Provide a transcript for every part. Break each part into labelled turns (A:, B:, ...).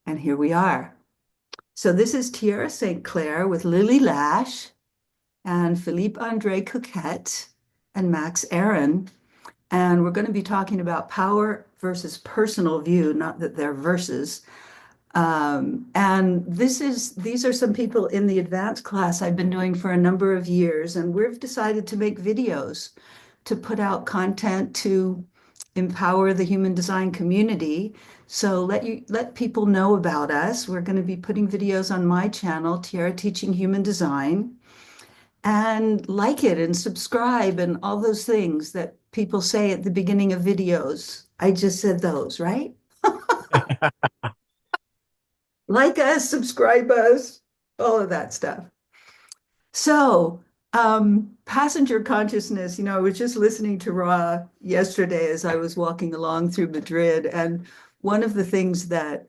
A: And here we are. So this is Tiara St. Clair with Lily Lash and Philippe Andre Coquette and Max Aaron. And we're going to be talking about power versus personal view, not that they're verses. And these are some people in the advanced class I've been doing for a number of years, and we've decided to make videos to put out content to empower the human design community. So let people know about us. We're going to be putting videos on my channel, Tiara Teaching Human Design, and like it and subscribe and all those things that people say at the beginning of videos. I just said those, right? Like us, subscribe us, all of that stuff. So, passenger consciousness, I was just listening to Ra yesterday as I was walking along through Madrid, and one of the things that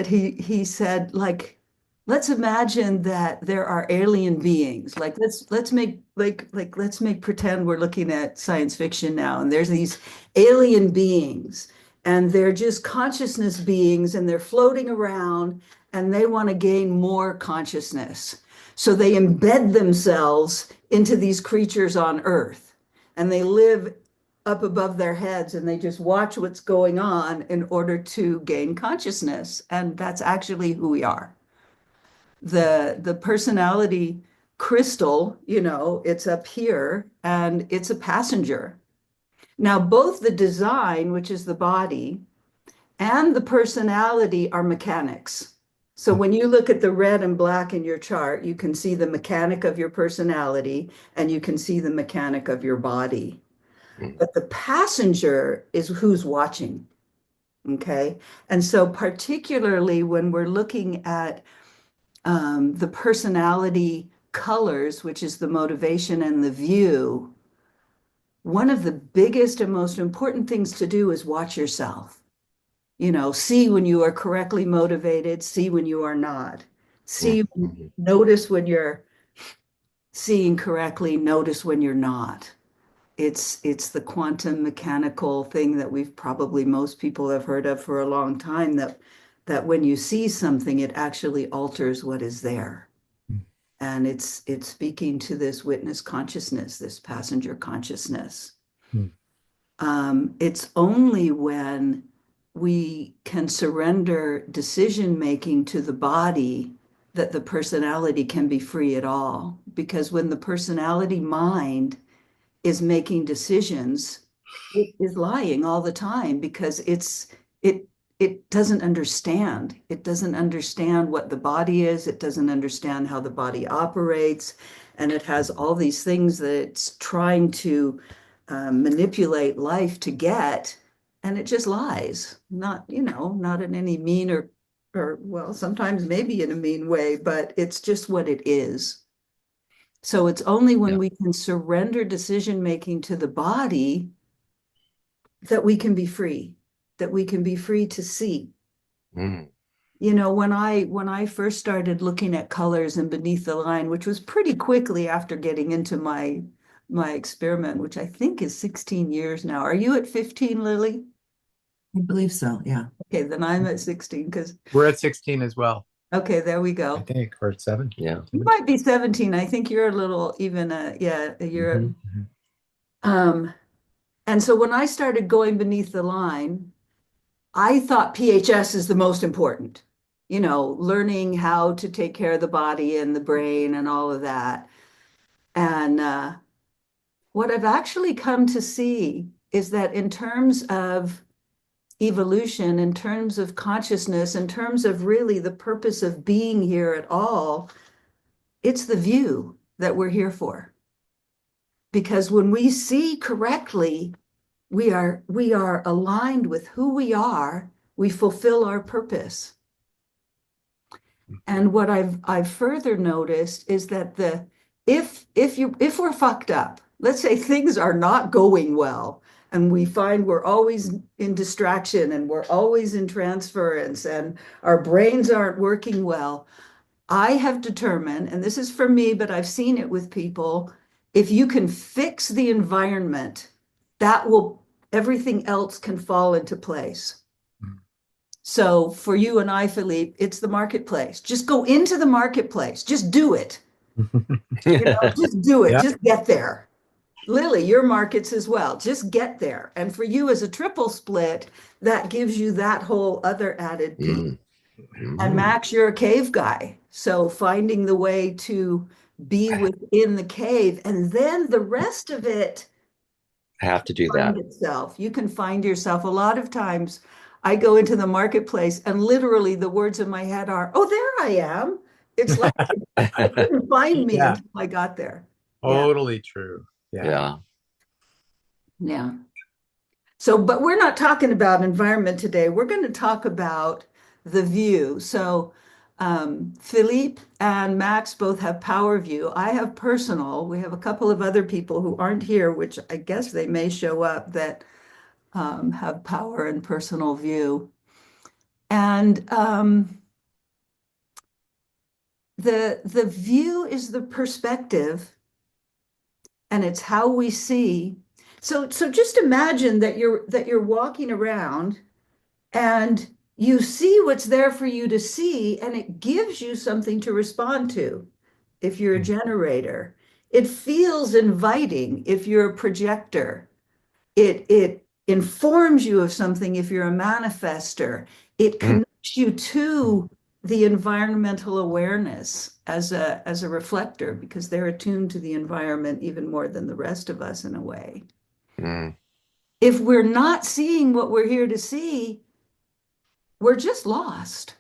A: he said, like, let's imagine that there are alien beings. Like let's make pretend we're looking at science fiction now, and there's these alien beings, and they're just consciousness beings, and they're floating around, and they want to gain more consciousness. So they embed themselves into these creatures on Earth, and they live up above their heads, and they just watch what's going on in order to gain consciousness. And that's actually who we are. The personality crystal, it's up here, and it's a passenger. Now, both the design, which is the body, and the personality are mechanics. So when you look at the red and black in your chart, you can see the mechanic of your personality, and you can see the mechanic of your body. But the passenger is who's watching. Okay. And so, particularly when we're looking at the personality colors, which is the motivation and the view, one of the biggest and most important things to do is watch yourself. See when you are correctly motivated, see when you are not. Notice when you're seeing correctly, notice when you're not. It's the quantum mechanical thing that most people have heard of for a long time, that when you see something, it actually alters what is there. And it's speaking to this witness consciousness, this passenger consciousness. It's only when we can surrender decision making to the body that the personality can be free at all. Because when the personality mind is making decisions, it is lying all the time, because it doesn't understand. It doesn't understand what the body is. It doesn't understand how the body operates. And it has all these things that it's trying to manipulate life to get. And it just lies, not in any mean or well, sometimes maybe in a mean way, but it's just what it is. So it's only when we can surrender decision making to the body that we can be free, to see. When I first started looking at colors and beneath the line, which was pretty quickly after getting into my experiment, which I think is 16 years now. Are you at 15, Lily?
B: I believe so, yeah.
A: Okay, then I'm at 16, because
C: We're at 16 as well.
A: okay, there we go.
C: I think, or 17.
B: Yeah.
A: You might be 17. I think you're a little even, you're and so when I started going beneath the line, I thought PHS is the most important, learning how to take care of the body and the brain and all of that. And what I've actually come to see is that in terms of evolution, in terms of consciousness, in terms of really the purpose of being here at all, it's the view that we're here for. Because when we see correctly, we are aligned with who we are, we fulfill our purpose. And what I've further noticed is that if we're fucked up, let's say things are not going well, and we find we're always in distraction, and we're always in transference, and our brains aren't working well, I have determined, and this is for me, but I've seen it with people, if you can fix the environment, everything else can fall into place. So for you and I, Philippe, it's the marketplace. Just go into the marketplace. Just do it. Just do it.
C: Yeah.
A: Just get there. Lily, your markets as well. Just get there. And for you as a triple split, that gives you that whole other added piece.
D: Mm,
A: And
D: mm.
A: Max, you're a cave guy. So finding the way to be within the cave and then the rest of it
D: I have to do
A: find
D: that.
A: itself. You can find yourself. A lot of times I go into the marketplace and literally the words in my head are, oh, there I am. It's like I couldn't find me
C: Yeah,
A: until I got there. Yeah.
C: totally true. Yeah.
D: Yeah.
A: Yeah. So, but we're not talking about environment today. We're going to talk about the view. So, Philippe and Max both have power view. I have personal. We have a couple of other people who aren't here, which I guess they may show up that have power and personal view. And the view is the perspective, and it's how we see. So just imagine that you're walking around and you see what's there for you to see, and it gives you something to respond to if you're a generator. It feels inviting if you're a projector. It informs you of something if you're a manifester. It
D: Mm,
A: connects you to the environmental awareness as a reflector because they're attuned to the environment even more than the rest of us in a way.
D: mm,
A: If we're not seeing what we're here to see, we're just lost.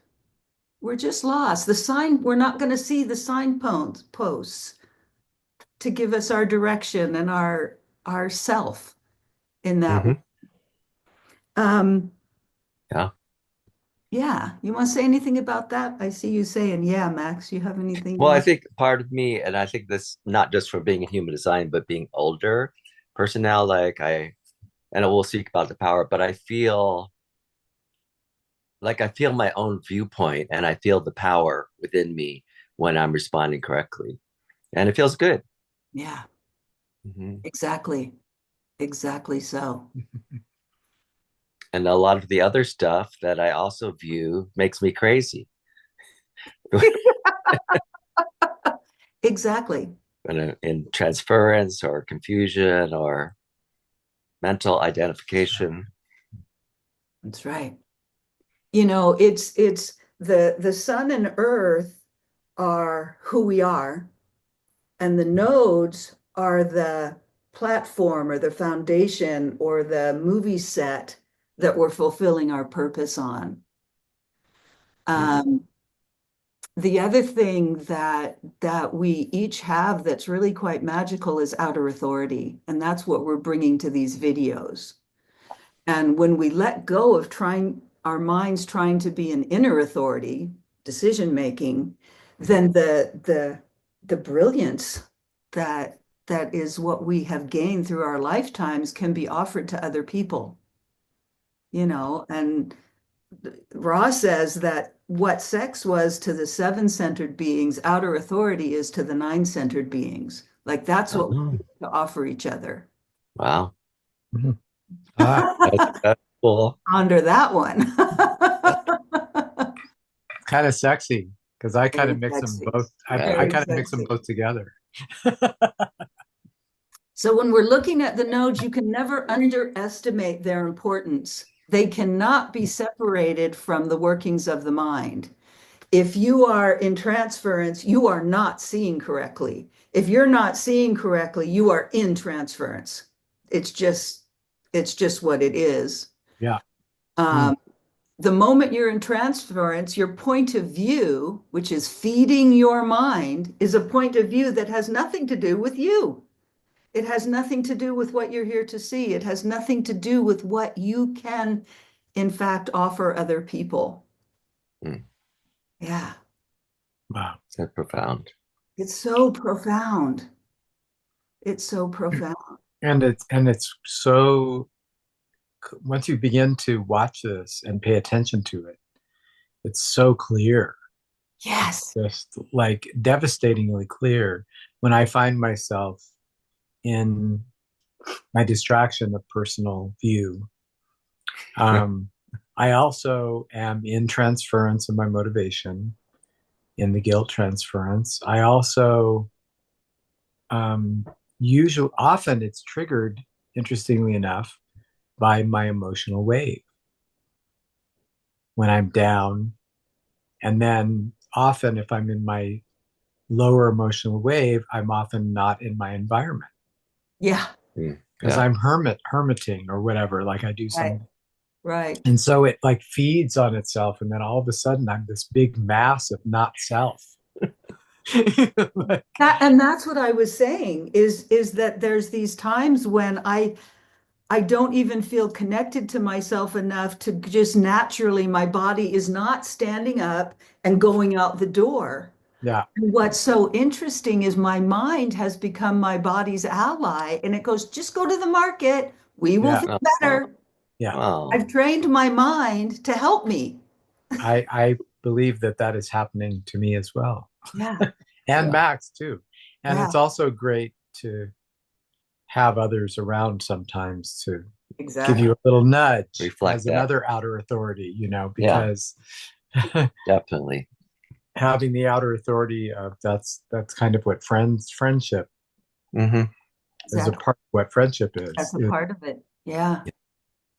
A: We're just lost. We're not going to see the signposts to give us our direction and our self in that way.
D: mhm.
A: Um,
D: Yeah.
A: yeah, you want to say anything about that? I see you saying, yeah, Max, you have anything you
D: Well, I
A: want?
D: think part of me, and I think this not just from being in human design, but being older person now, and I will speak about the power, but I feel my own viewpoint and I feel the power within me when I'm responding correctly. And it feels good.
A: Yeah,
D: Mhm.
A: exactly. Exactly so.
D: And a lot of the other stuff that I also view makes me crazy.
A: Exactly.
D: In transference or confusion or mental identification.
A: That's right. It's the sun and earth are who we are, and the nodes are the platform or the foundation or the movie set that we're fulfilling our purpose on.
D: Mm,
A: Um, the other thing that we each have that's really quite magical is outer authority, and that's what we're bringing to these videos. And when we let go of trying our minds trying to be an inner authority, decision making,
D: mhm,
A: then the brilliance that is what we have gained through our lifetimes can be offered to other people, and Ra says that what sex was to the seven-centered beings, outer authority is to the nine-centered beings. Like that's what we
D: oh,
A: have to offer each other.
D: wow.
C: Mhm. Ah,
D: That's cool.
A: Ponder that one.
C: kind of sexy because I kind
A: Very
C: of mix them
A: sexy.
C: both. I
A: Very
C: kind of mix them
A: sexy.
C: both together.
A: So when we're looking at the nodes, you can never underestimate their importance. They cannot be separated from the workings of the mind. If you are in transference, you are not seeing correctly. If you're not seeing correctly, you are in transference. It's just, it's just what it is.
C: Yeah. Mm.
A: Um, the moment you're in transference, your point of view, which is feeding your mind, is a point of view that has nothing to do with you. It has nothing to do with what you're here to see. It has nothing to do with what you can, in fact, offer other people.
D: Mm,
A: Yeah,
C: Wow.
D: that's profound.
A: it's so profound. It's so profound.
C: And it's so once you begin to watch this and pay attention to it, it's so clear. It's
A: Yes.
C: just like devastatingly clear when I find myself in my distraction of personal view. Um, I also am in transference of my motivation, in the guilt transference. I also um, usually, often it's triggered, interestingly enough, by my emotional wave when I'm down. And then often, if I'm in my lower emotional wave, I'm often not in my environment
A: Yeah.
C: because
D: Yeah.
C: I'm hermiting or whatever. Like I do
A: Right.
C: some,
A: Right.
C: and so it like feeds on itself, and then all of a sudden I'm this big mass of not self. Like,
A: And that's what I was saying is that there's these times when I don't even feel connected to myself enough to just naturally, my body is not standing up and going out the door.
C: yeah,
A: And what's so interesting is my mind has become my body's ally, and it goes, just go to the market. We will
C: yeah,
A: feel
D: Oh,
A: better.
C: yeah.
A: I've
D: oh.
A: trained my mind to help me.
C: I believe that that is happening to me as well,
A: Yeah,
C: and
D: Yeah.
C: Max too. And
A: yeah,
C: it's also great to have others around sometimes to give
A: exactly.
C: you a little nudge
D: Reflect
C: as
D: that.
C: another outer authority,
D: Yeah,
C: because
D: definitely.
C: having the outer authority of that's kind of what friendship
D: Hmm.
C: is a
A: Exactly.
C: part of what friendship
A: That's a
C: is
A: part of it. Yeah,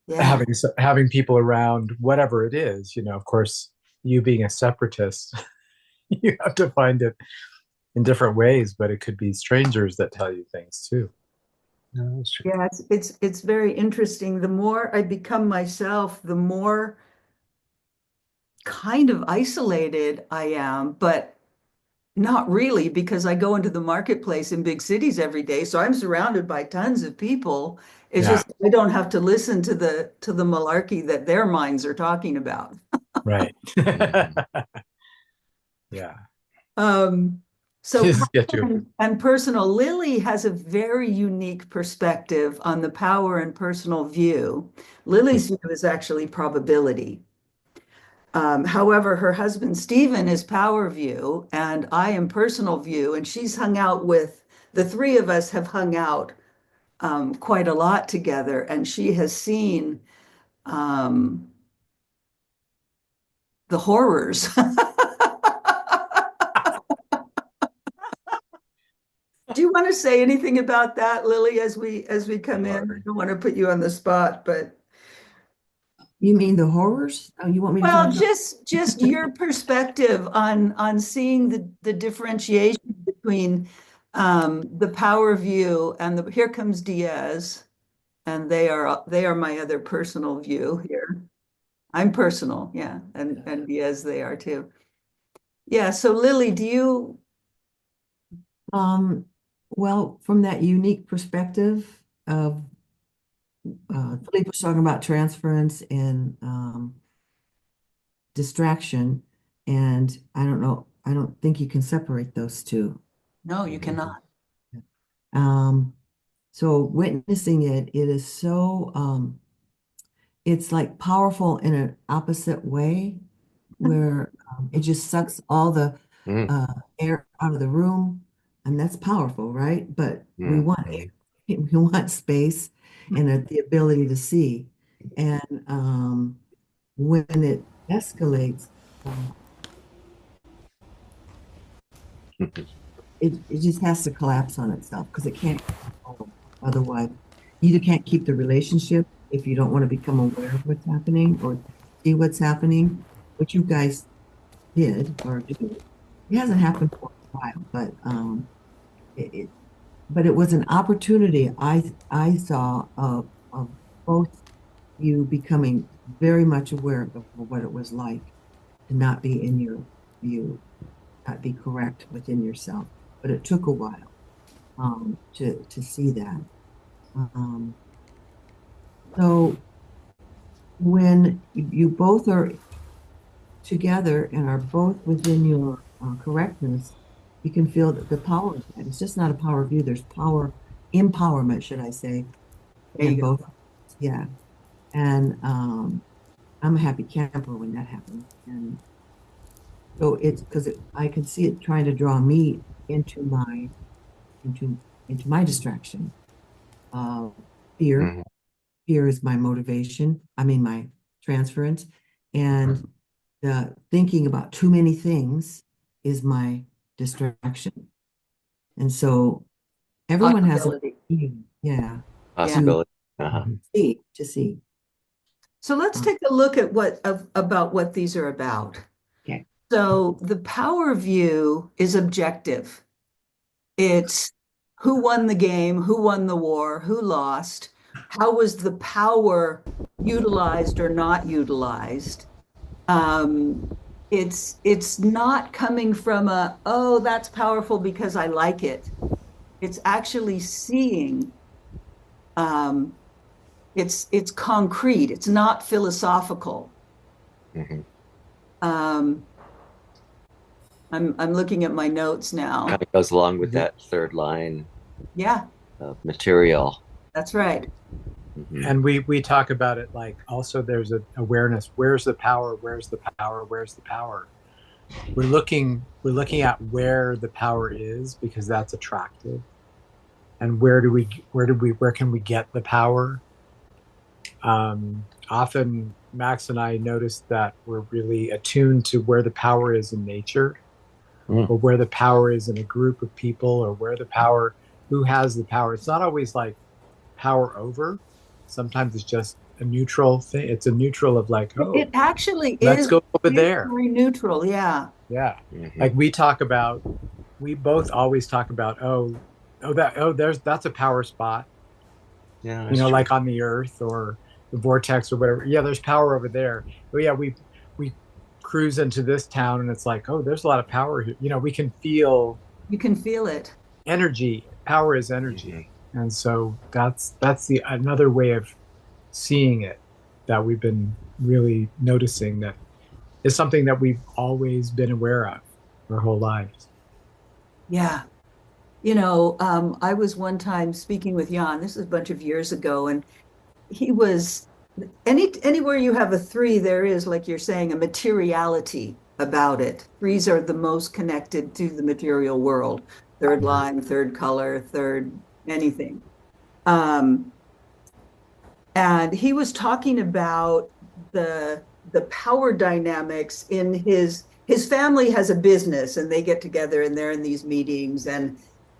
A: yeah.
C: having people around, whatever it is, of course, you being a separatist, you have to find it in different ways, but it could be strangers that tell you things too.
D: No, that's true.
A: Yeah, it's very interesting. The more I become myself, the more kind of isolated I am, but not really because I go into the marketplace in big cities every day, so I'm surrounded by tons of people. It's
C: Yeah,
A: just I don't have to listen to the malarkey that their minds are talking about.
C: right.
D: Mhm.
C: Yeah.
A: Um, so
C: Just get
A: power
C: you.
A: and personal, Lily has a very unique perspective on the power and personal view. Lily's view is actually probability. However, her husband Stephen is power view, and I am personal view, and she's hung out with the three of us have hung out quite a lot together, and she has seen um, the horrors. Do you want to say anything about that, Lily, as we come in? I
D: Lord.
A: don't want to put you on the spot, but
B: You mean the horrors? Oh, you want me to talk
A: well,
B: about?
A: just your perspective on seeing the differentiation between the power view and the here comes Diaz, and they are my other personal view here. I'm personal, yeah, and Diaz they are too. Yeah. So Lily, do you?
B: Um, well, from that unique perspective of Philippe was talking about transference and distraction, and I don't know, I don't think you can separate those two.
A: No, you
D: Mhm.
A: cannot.
B: Um, so witnessing it, it is so it's like powerful in an opposite way where it just sucks all the
D: Mhm.
B: air out of the room, and that's powerful, right? But we want
D: Mhm.
B: air, we want space and the ability to see. And when it escalates, uh, it just has to collapse on itself because it can't control. Otherwise, you either can't keep the relationship if you don't want to become aware of what's happening or see what's happening, which you guys did or do. It hasn't happened for a while, it, it but it was an opportunity I saw of both you becoming very much aware of what it was like to not be in your view, not be correct within yourself. But it took a while to see that. Um, so when you both are together and are both within your correctness, you can feel the power of that. It's just not a power view. There's power, empowerment, should I say,
A: There
B: in
A: you
B: both.
A: go.
B: Yeah. And I'm a happy camper when that happens. And so it's because I can see it trying to draw me into into my distraction. Uh, fear.
D: Mhm.
B: Fear is my motivation. I mean, my transference, and the thinking about too many things is my distraction. And so everyone has a
A: Possibility.
B: yeah,
A: Yeah.
B: to
D: Possibility. Uh-huh.
B: see.
A: So let's take a look at about what these are about.
B: Okay.
A: So the power view is objective. It's who won the game, who won the war, who lost, how was the power utilized or not utilized. Um, it's not coming from oh, that's powerful because I like it. It's actually seeing, um, it's concrete, it's not philosophical.
D: Hmm.
A: Um, I'm looking at my notes
D: Kind
A: now.
D: of goes along with
C: Mhm.
D: that third line
A: Yeah,
D: of material.
A: that's right.
D: Hmm.
C: And we talk about it like also there's an awareness. Where's the power? Where's the power? Where's the power? We're looking at where the power is because that's attractive. And where can we get the power? Often Max and I notice that we're really attuned to where the power is in nature,
D: Mm.
C: or where the power is in a group of people, or who has the power. It's not always like power over. Sometimes it's just a neutral thing. It's a neutral of like,
A: It
C: oh,
A: actually
C: let's
A: is
C: go over there.
A: very neutral. Yeah.
C: Yeah.
D: Hmm.
C: Like we both always talk about, that's a power spot,
D: Yeah, that's true.
C: like on the earth or the vortex or whatever. Yeah, there's power over there. But yeah, we cruise into this town and it's like, oh, there's a lot of power here. We can feel
A: You can feel it.
C: energy. Power is
D: Hmm.
C: energy. And so that's the another way of seeing it that we've been really noticing that is something that we've always been aware of our whole lives.
A: Yeah. I was one time speaking with Jan, this is a bunch of years ago, and he was anywhere you have a three, there is, like you're saying, a materiality about it. Threes are the most connected to the material world. Third line, third color, third anything. Um, and he was talking about the power dynamics in his family has a business and they get together and they're in these meetings and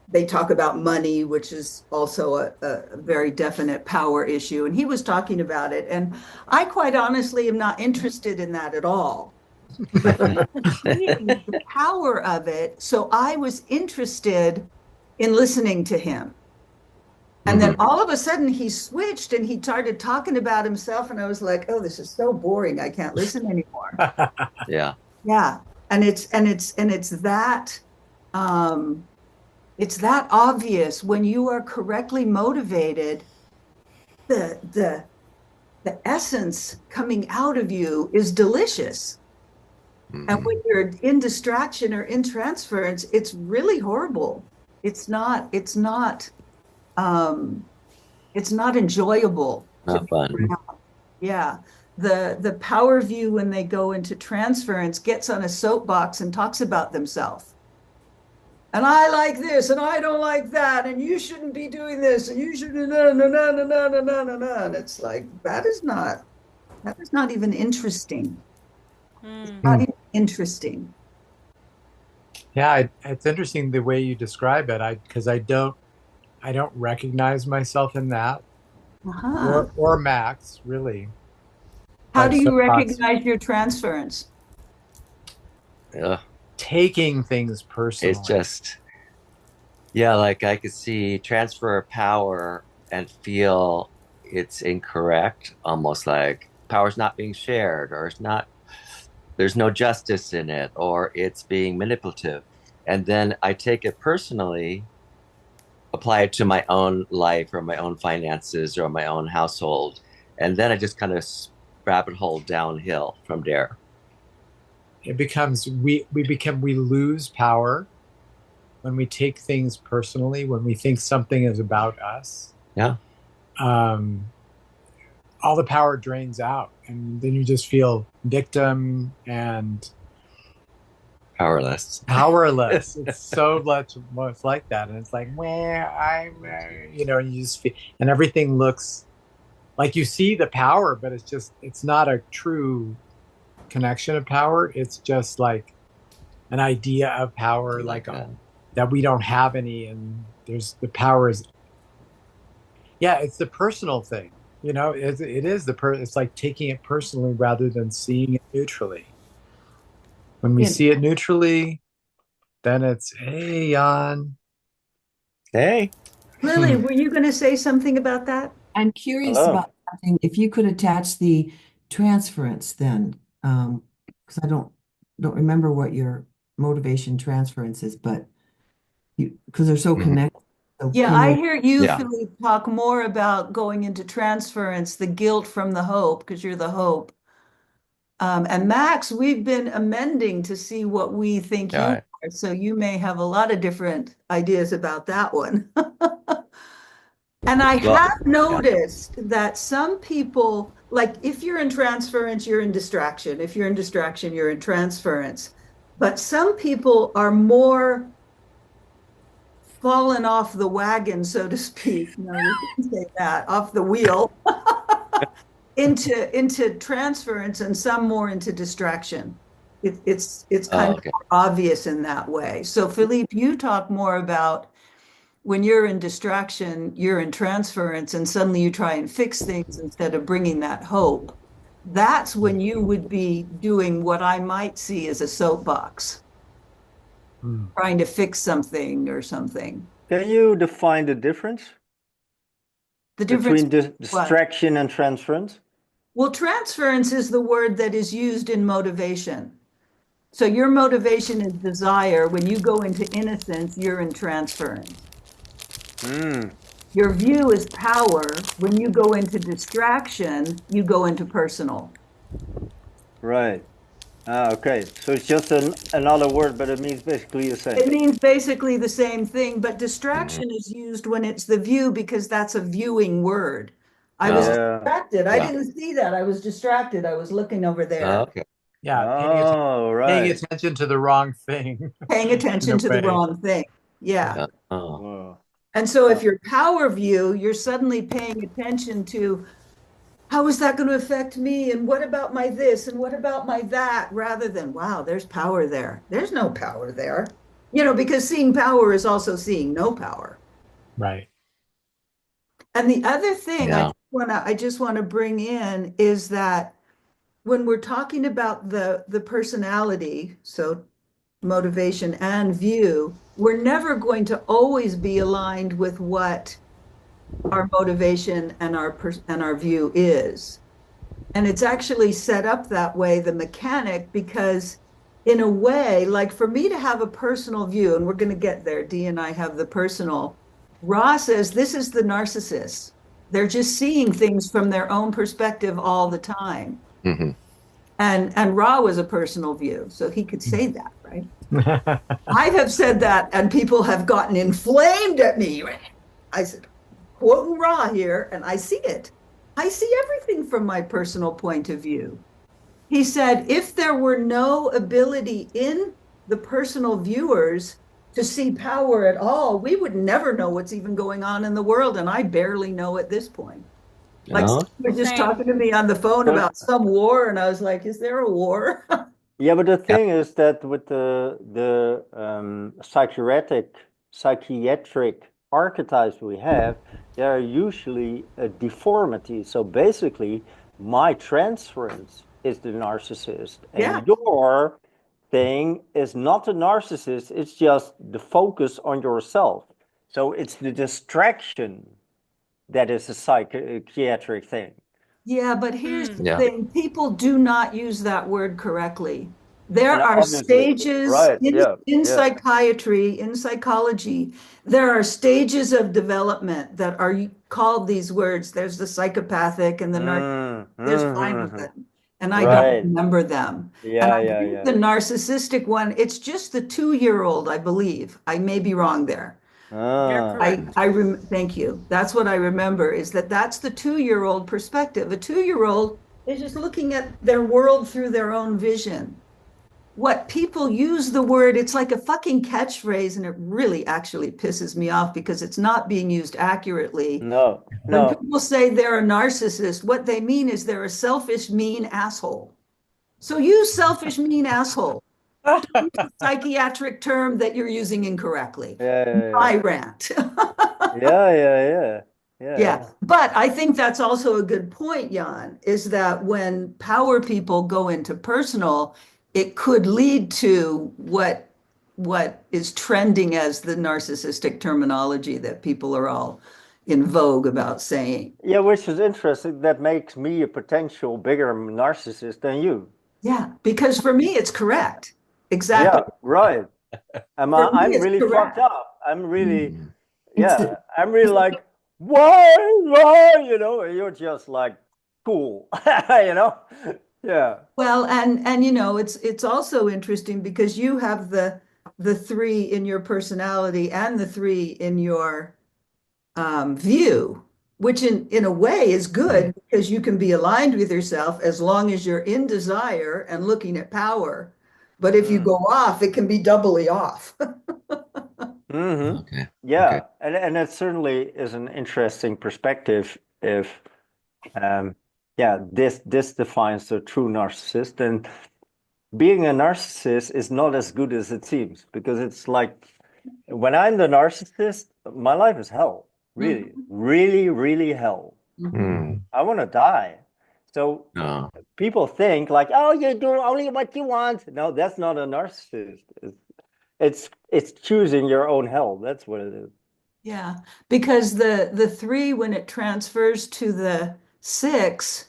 A: they talk about money, which is also a very definite power issue. And he was talking about it. And I quite honestly am not interested in that at all. But he was seeing the power of it. So I was interested in listening to him. And then
D: Hmm.
A: all of a sudden he switched and he started talking about himself. And I was like, oh, this is so boring. I can't listen anymore.
D: Yeah.
A: Yeah. Um, it's that obvious when you are correctly motivated, the the the essence coming out of you is delicious. And
D: Hmm.
A: when you're in distraction or in transference, it's really horrible. Um, it's not enjoyable to
D: Not
A: be
D: fun.
A: around. Yeah. The power view when they go into transference gets on a soapbox and talks about themselves. And I like this and I don't like that, and you shouldn't be doing this, and you shouldn't no no no no no no no no no. And it's like that is not even interesting. It's
E: Mm.
A: not even interesting.
C: Yeah, it's interesting the way you describe it. Because I don't recognize myself in that,
A: Uh-huh.
C: or Max really.
A: How
C: Like
A: do you
C: soapbox,
A: recognize your transference?
D: Ugh.
C: taking things
D: It's
C: personally.
D: just, yeah, like I could see transfer of power and feel it's incorrect, almost like power's not being shared, or there's no justice in it, or it's being manipulative. And then I take it personally, apply it to my own life or my own finances or my own household. And then I just kind of rabbit hole downhill from there.
C: It becomes we lose power when we take things personally, when we think something is about us.
D: Yeah.
C: Um, all the power drains out, and then you just feel victim and
D: Powerless.
C: powerless. It's so much like that, and it's like, where I'm, and you just feel, and everything looks like you see the power, but it's not a true connection of power. It's just like an idea of
D: I
C: power,
D: like
C: like
D: that.
C: that we don't have any, and there's the power is, yeah, it's the personal thing. It is it's like taking it personally rather than seeing it neutrally. When we
A: You know,
C: see it neutrally, then it's, hey, Jan.
D: Hey,
A: Lily, were you going to say something about that?
B: I'm curious
E: Hello.
B: about something. If you could attach the transference then, because I don't remember what your motivation transference is, but because they're so
D: Mhm.
B: connected. So
A: Yeah,
B: can
A: I
B: you?
A: hear you,
D: Yeah.
A: Philippe, talk more about going into transference, the guilt from the hope, because you're the hope. And Max, we've been amending to see what we think you
D: Yeah.
A: are. So you may have a lot of different ideas about that one. And I
D: Well,
A: have
D: yeah.
A: noticed that some people, like if you're in transference, you're in distraction. If you're in distraction, you're in transference. But some people are more fallen off the wagon, so to speak. No, we shouldn't say that, off the wheel into transference and some more into distraction. It's kind
D: Oh,
A: of
D: okay.
A: more obvious in that way. So Philippe, you talk more about when you're in distraction, you're in transference, and suddenly you try and fix things instead of bringing that hope. That's when you would be doing what I might see as a soapbox,
C: Mm.
A: trying to fix something or something.
E: Can you define the difference
A: The difference,
E: between
A: what?
E: distraction and transference?
A: Well, transference is the word that is used in motivation. So your motivation is desire. When you go into innocence, you're in transference.
E: Hmm,
A: Your view is power. When you go into distraction, you go into personal.
E: right. Ah, okay. So it's just another word, but it means basically the same.
A: It means basically the same thing, but
D: Mhm.
A: distraction is used when it's the view because that's a viewing word. I was
D: Oh,
E: Yeah.
A: distracted. I
D: yeah.
A: didn't see that. I was distracted. I was looking over
D: Oh,
A: there,
D: okay.
C: Yeah,
E: Oh,
C: paying
E: right.
C: attention to the wrong thing
A: paying
C: in
A: attention
C: a
A: to the
C: way.
A: wrong thing. Yeah.
C: Yeah.
D: Oh,
E: Whoa.
A: And so if
E: Uh,
A: you're power view, you're suddenly paying attention to how is that going to affect me? And what about my this? And what about my that? Rather than, wow, there's power there. There's no power there. Because seeing power is also seeing no power.
C: Right.
A: And the other thing
D: yeah.
A: I just want to bring in is that when we're talking about the personality, so motivation and view, we're never going to always be aligned with what our motivation and our view is. And it's actually set up that way, the mechanic, because in a way, like for me to have a personal view, and we're going to get there, Dee and I have the personal. Ra says this is the narcissist. They're just seeing things from their own perspective all the time.
D: Hmm.
A: And Ra was a personal view, so he could say that, right?
C: Hmm.
A: I have said that, and people have gotten inflamed at me. I said, quoting Ra here, and I see it. I see everything from my personal point of view. He said, if there were no ability in the personal viewers to see power at all, we would never know what's even going on in the world. And I barely know at this point. Like
D: Oh,
A: someone was just
F: Same.
A: talking to me on the phone
E: but
A: about some war, and I was like, is there a war?
E: yeah, but the
D: yeah.
E: thing is that with the psychiatric archetypes we have, they are usually a deformity. So basically, my transference is the narcissist,
A: Yeah.
E: and your thing is not the narcissist. It's just the focus on yourself. So it's the distraction that is a psychiatric thing.
A: Yeah, but here's
F: Mm.
A: the
D: Yeah.
A: thing. People do not use that word correctly. There
E: And
A: are
E: obviously,
A: stages
E: right?
A: in,
E: Yeah,
A: in
E: yeah.
A: psychiatry, in psychology, there are stages of development that are called these words. There's the psychopathic and the narcissistic. There's five of
E: Mm-hmm.
A: them, and I don't
E: Right.
A: remember them. And
E: Yeah,
A: I
E: yeah,
A: think
E: yeah.
A: the narcissistic one, it's just the 2-year-old, I believe. I may be wrong there.
F: You're
E: Ah,
F: correct.
A: Thank you. That's what I remember is that's the 2-year-old perspective. A 2-year-old is just looking at their world through their own vision. what people use the word, it's like a fucking catchphrase, and it really actually pisses me off because it's not being used accurately.
E: No,
A: When
E: no.
A: people say they're a narcissist, what they mean is they're a selfish, mean asshole. So use selfish, mean asshole. Use the psychiatric term that you're using incorrectly.
E: Yeah, yeah,
A: My rant.
E: yeah, yeah, yeah, yeah,
A: Yeah, but I think that's also a good point, Jan, is that when power people go into personal, it could lead to what is trending as the narcissistic terminology that people are all in vogue about saying.
E: yeah. Which is interesting. That makes me a potential bigger narcissist than you.
A: Yeah, because for me it's correct. Exactly.
E: Yeah, right.
A: For me
E: I'm
A: it's
E: really fucked
A: correct.
E: up. I'm really,
D: Mm.
B: It's
E: yeah. I'm really like, why? You know, and you're just like, cool. You know? Yeah.
A: Well, and it's also interesting because you have the three in your personality and the three in your view, which in a way is good because you can be aligned with yourself as long as you're in desire and looking at power. But if you
E: Mm.
A: go off, it can be doubly off.
E: Hmm.
D: Okay. Okay.
E: Yeah, and it certainly is an interesting perspective if um yeah, this defines the true narcissist. And being a narcissist is not as good as it seems because it's like when I'm the narcissist, my life is hell. Really,
A: Mhm,
E: really, really hell.
A: mhm.
D: Mm.
E: I want to die. So
D: Oh.
E: people think like, oh, you do only what you want. No, that's not a narcissist. It's choosing your own hell. That's what it is.
A: Yeah, because the three, when it transfers to the six,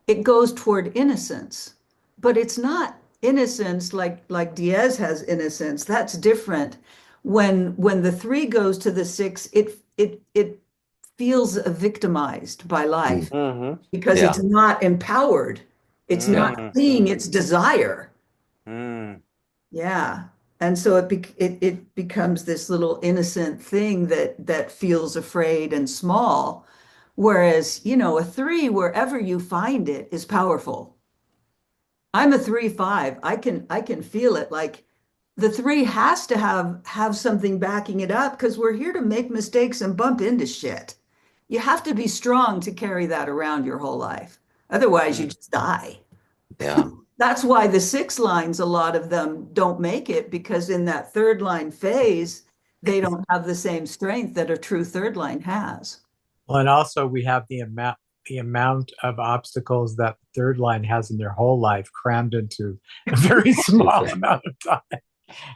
A: it goes toward innocence, but it's not innocence like Diaz has innocence. That's different. When the three goes to the six, it feels victimized by
D: Mm.
A: life
E: Mm-hmm.
A: because
D: Yeah.
A: it's not empowered. It's
D: Yeah.
A: not seeing
E: Mm-hmm.
A: its desire.
E: Mm.
A: Yeah. And so it becomes this little innocent thing that feels afraid and small. Whereas, a three, wherever you find it, is powerful. I'm a 3-5. I can feel it. Like the three has to have something backing it up because we're here to make mistakes and bump into shit. You have to be strong to carry that around your whole life. Otherwise, you
E: Mm.
A: just die.
D: Yeah.
A: That's why the six lines, a lot of them don't make it because in that third line phase, they don't have the same strength that a true third line has.
C: Well, and also we have the amount of obstacles that the third line has in their whole life crammed into a very small amount of time.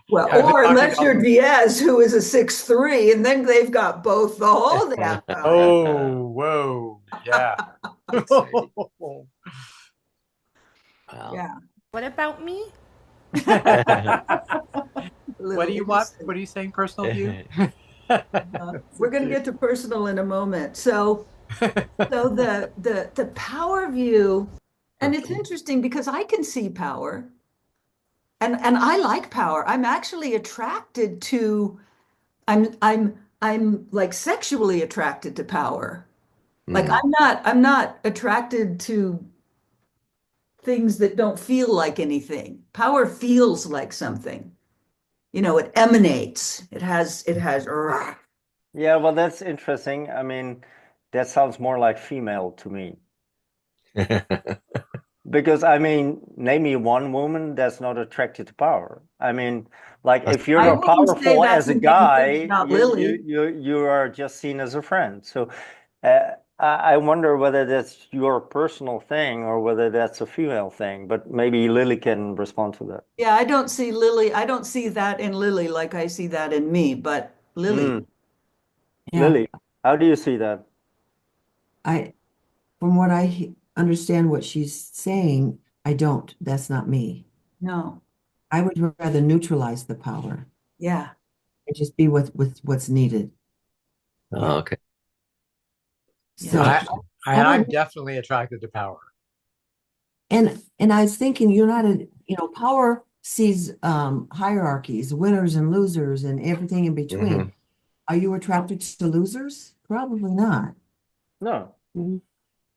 A: Well,
C: I've been
A: or
C: talking
A: unless
C: about
A: you're Diaz, who is a 6-3, and then they've got both the whole damn time.
C: oh, whoa, yeah.
D: Well.
A: Yeah.
F: What about me?
A: A
C: What
A: little
C: do you want? What
A: innocent.
C: are you saying? Personal view?
A: We're going to get to personal in a moment. So the power view, and it's interesting because I can see power, and I like power. I'm actually attracted to. I'm like sexually attracted to power. Like
D: Mm.
A: I'm not attracted to things that don't feel like anything. Power feels like something. It emanates. It has
E: Yeah, well, that's interesting. I mean, that sounds more like female to me. Because I mean, name me one woman that's not attracted to power. I mean, like if you're
A: I
E: not
A: wouldn't say
E: powerful
A: that's
E: as a
A: the name thing
E: guy,
A: about Lily.
E: you are just seen as a friend. So I wonder whether that's your personal thing or whether that's a female thing. But maybe Lily can respond to that.
A: Yeah, I don't see Lily. I don't see that in Lily like I see that in me, but Lily,
E: Mm.
B: yeah.
E: Lily, how do you see that?
B: I From what understand what she's saying, I don't. That's not me.
A: no.
B: I would rather neutralize the power
A: Yeah.
B: and just be with what's needed.
D: Oh,
B: Yeah.
D: okay.
A: Yeah.
B: So
C: I,
B: I
C: I'm
B: don't,
C: definitely attracted to power.
B: and I was thinking you're not power sees hierarchies, winners and losers and everything in between.
D: Hmm.
B: Are you attracted to losers? Probably not.
E: No,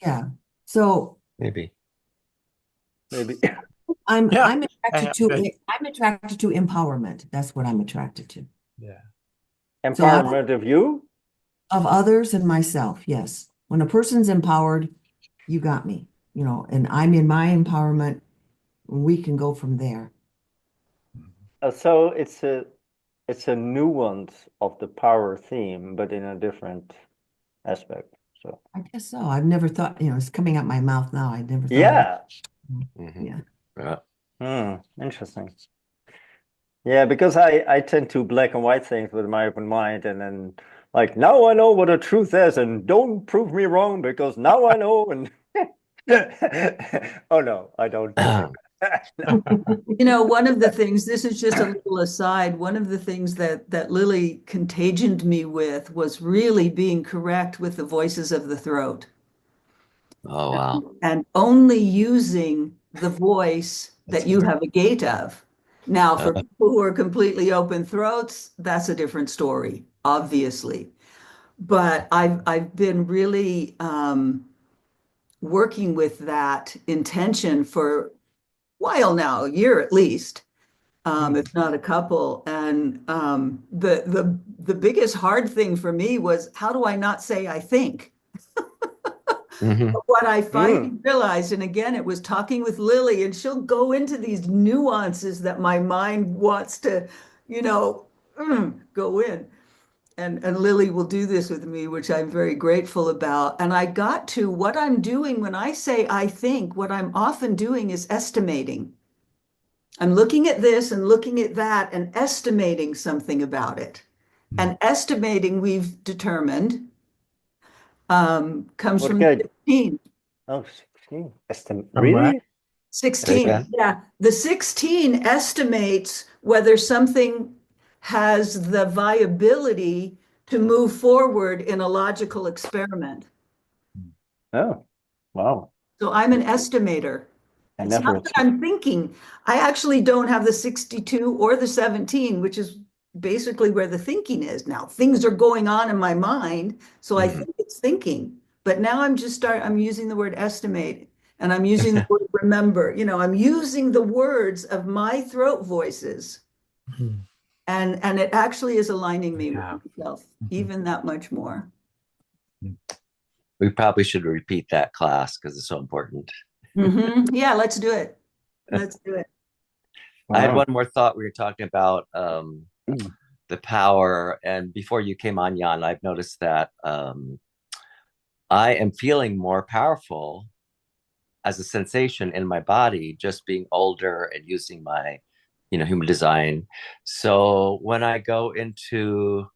B: Yeah. So
D: Maybe.
E: maybe.
C: Yeah,
B: I'm
C: I
B: attracted
C: have
B: to
C: been.
B: I'm attracted to empowerment. That's what I'm attracted to.
C: Yeah.
B: So I
E: Empowerment of you?
B: of others and myself, yes. When a person's empowered, you got me, and I'm in my empowerment, we can go from there.
E: So it's a nuance of the power theme, but in a different aspect. So
B: I guess so. I've never thought, it's coming out my mouth now. I never thought of it.
E: yeah.
D: Mhm.
B: Yeah.
D: Yeah.
E: Interesting. Yeah, because I tend to black and white things with my open mind, and then like now I know what the truth is, and don't prove me wrong because now I know. And oh no, I don't do it. No.
A: You know, one of the things, this is just a little aside, one of the things that Lily contagioned me with was really being correct with the voices of the throat
D: Oh wow.
A: and only using the voice
C: That's
A: that you have a gate of. Now, for
D: Uh,
A: people who are completely open throats, that's a different story, obviously. But I've been really working with that intention for a while now, a year at least, if not a couple. And the biggest hard thing for me was how do I not say I think?
D: mhm.
A: But what I finally
E: Mm.
A: realized, and again, it was talking with Lily, and she'll go into these nuances that my mind wants to, you know, go in. And Lily will do this with me, which I'm very grateful about. And I got to what I'm doing when I say I think, what I'm often doing is estimating. I'm looking at this and looking at that and estimating something about it. And estimating, we've determined, comes
E: What
A: from
E: good?
A: 16.
E: Oh, 16.
C: from what?
E: Really?
A: 16.
D: Again?
A: Yeah. The 16 estimates whether something has the viability to move forward in a logical experiment.
E: Oh, wow.
A: So I'm an estimator.
E: I
A: It's not
E: never.
A: that I'm thinking. I actually don't have the 62 or the 17, which is basically where the thinking is now. Things are going on in my mind, so I
D: Mhm.
A: think it's thinking. But now I'm using the word estimate and I'm using the word remember. I'm using the words of my throat voices
C: Mhm.
A: and it actually is aligning me with
C: Yeah.
A: myself
C: Mhm.
A: even that much more.
D: We probably should repeat that class because it's so important.
A: Yeah, let's do it. Let's do it.
D: I had
E: Wow.
D: one more thought. We were talking about
E: Mm.
D: the power, and before you came on, Jan, I've noticed that I am feeling more powerful as a sensation in my body, just being older and using my, human design. So when I go into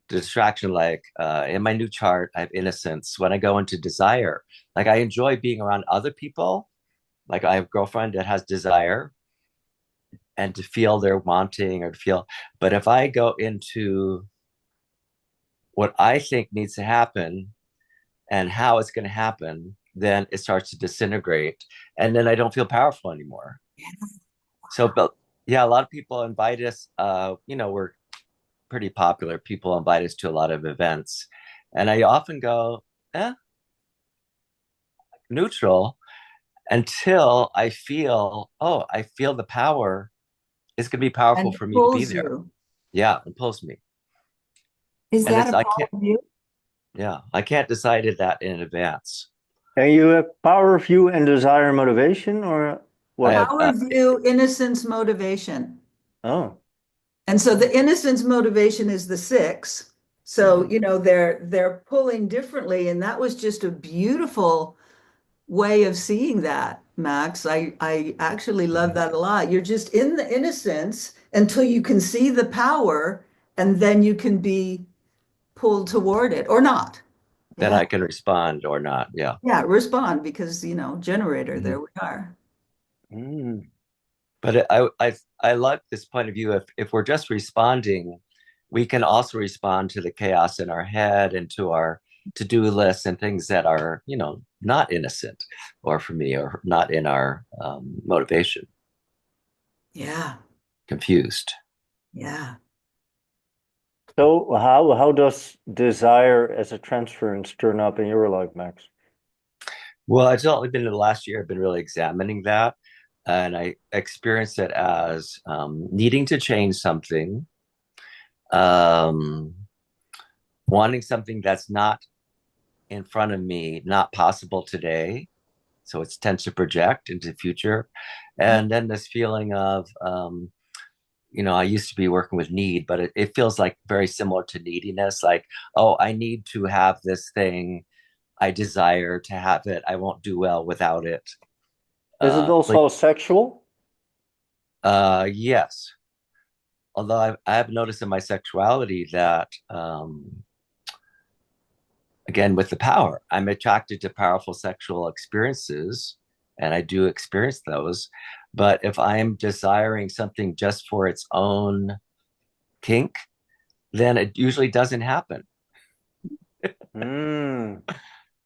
D: distraction, like in my new chart, I have innocence. When I go into desire, like I enjoy being around other people. Like I have a girlfriend that has desire and to feel they're wanting or to feel, but if I go into what I think needs to happen and how it's going to happen, then it starts to disintegrate. And then I don't feel powerful anymore. So, but yeah, a lot of people invite us, we're pretty popular. People invite us to a lot of events. And I often go, neutral until I feel the power. It's going to be powerful
A: And it
D: for me to be
A: pulls
D: there.
A: you.
D: Yeah, it pulls me.
B: Is
D: And
B: that
D: it's,
B: a
D: I
B: part
D: can't,
B: of you?
D: yeah, I can't decide that in advance.
E: And you have power of you and desire and motivation, or
D: I
E: what?
D: have,
A: Power, view, innocence, motivation.
E: Oh.
A: And so the innocence motivation is the six. So,
D: mhm.
A: they're pulling differently. And that was just a beautiful way of seeing that, Max. I actually love that a lot. You're just in the innocence until you can see the power, and then you can be pulled toward it or not.
D: Then
A: Yeah.
D: I can respond or not. Yeah.
A: Yeah. Respond because, generator,
D: Mhm.
A: there we are.
E: Mm.
D: But I like this point of view. If we're just responding, we can also respond to the chaos in our head and to our to-do lists and things that are, not innocent, or for me, or not in our motivation,
A: Yeah.
D: confused.
A: Yeah.
E: So how does desire as a transference turn up in your life, Max?
D: Well, it's only been in the last year I've been really examining that. and I experience it as needing to change something, um, wanting something that's not in front of me, not possible today. So it tends to project into the future. And then this feeling of, I used to be working with need, but it feels like very similar to neediness. Like, oh, I need to have this thing. I desire to have it. I won't do well without it.
E: Is it
D: Like,
E: also sexual?
D: yes. Although I have noticed in my sexuality that, again, with the power, I'm attracted to powerful sexual experiences, and I do experience those. But if I'm desiring something just for its own kink, then it usually doesn't happen.
E: Mm,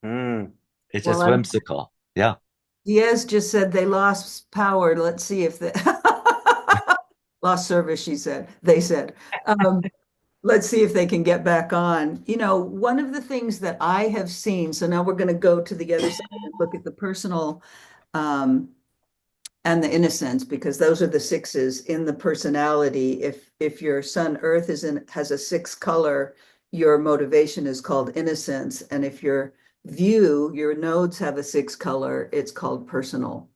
E: mm.
D: It's
A: Well,
D: just whimsical. Yeah.
A: Diaz just said they lost power. Let's see if they lost service, she said. They said. Let's see if they can get back on. One of the things that I have seen, so now we're going to go to the other side and look at the personal um, and the innocence, because those are the sixes in the personality. If your sun Earth has a six color, your motivation is called innocence. And if your nodes have a six color, it's called personal.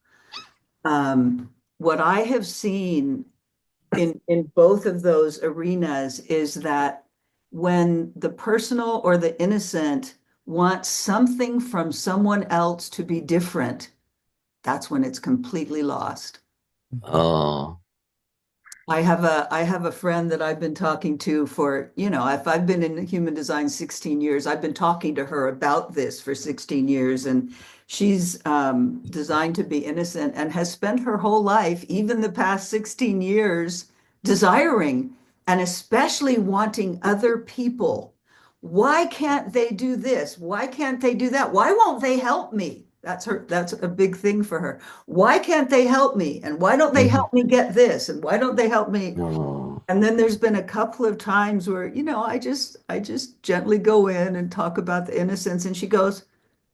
A: What I have seen in both of those arenas is that when the personal or the innocent wants something from someone else to be different, that's when it's completely lost.
D: Oh.
A: I have a friend that I've been talking to for, if I've been in human design 16 years, I've been talking to her about this for 16 years, and she's designed to be innocent and has spent her whole life, even the past 16 years, desiring and especially wanting other people. Why can't they do this? Why can't they do that? Why won't they help me? That's a big thing for her. Why can't they help me? And why don't they
D: Mhm.
A: help me get this? And why don't they help me?
D: Oh.
A: And then there's been a couple of times where, I just gently go in and talk about the innocence. And she goes,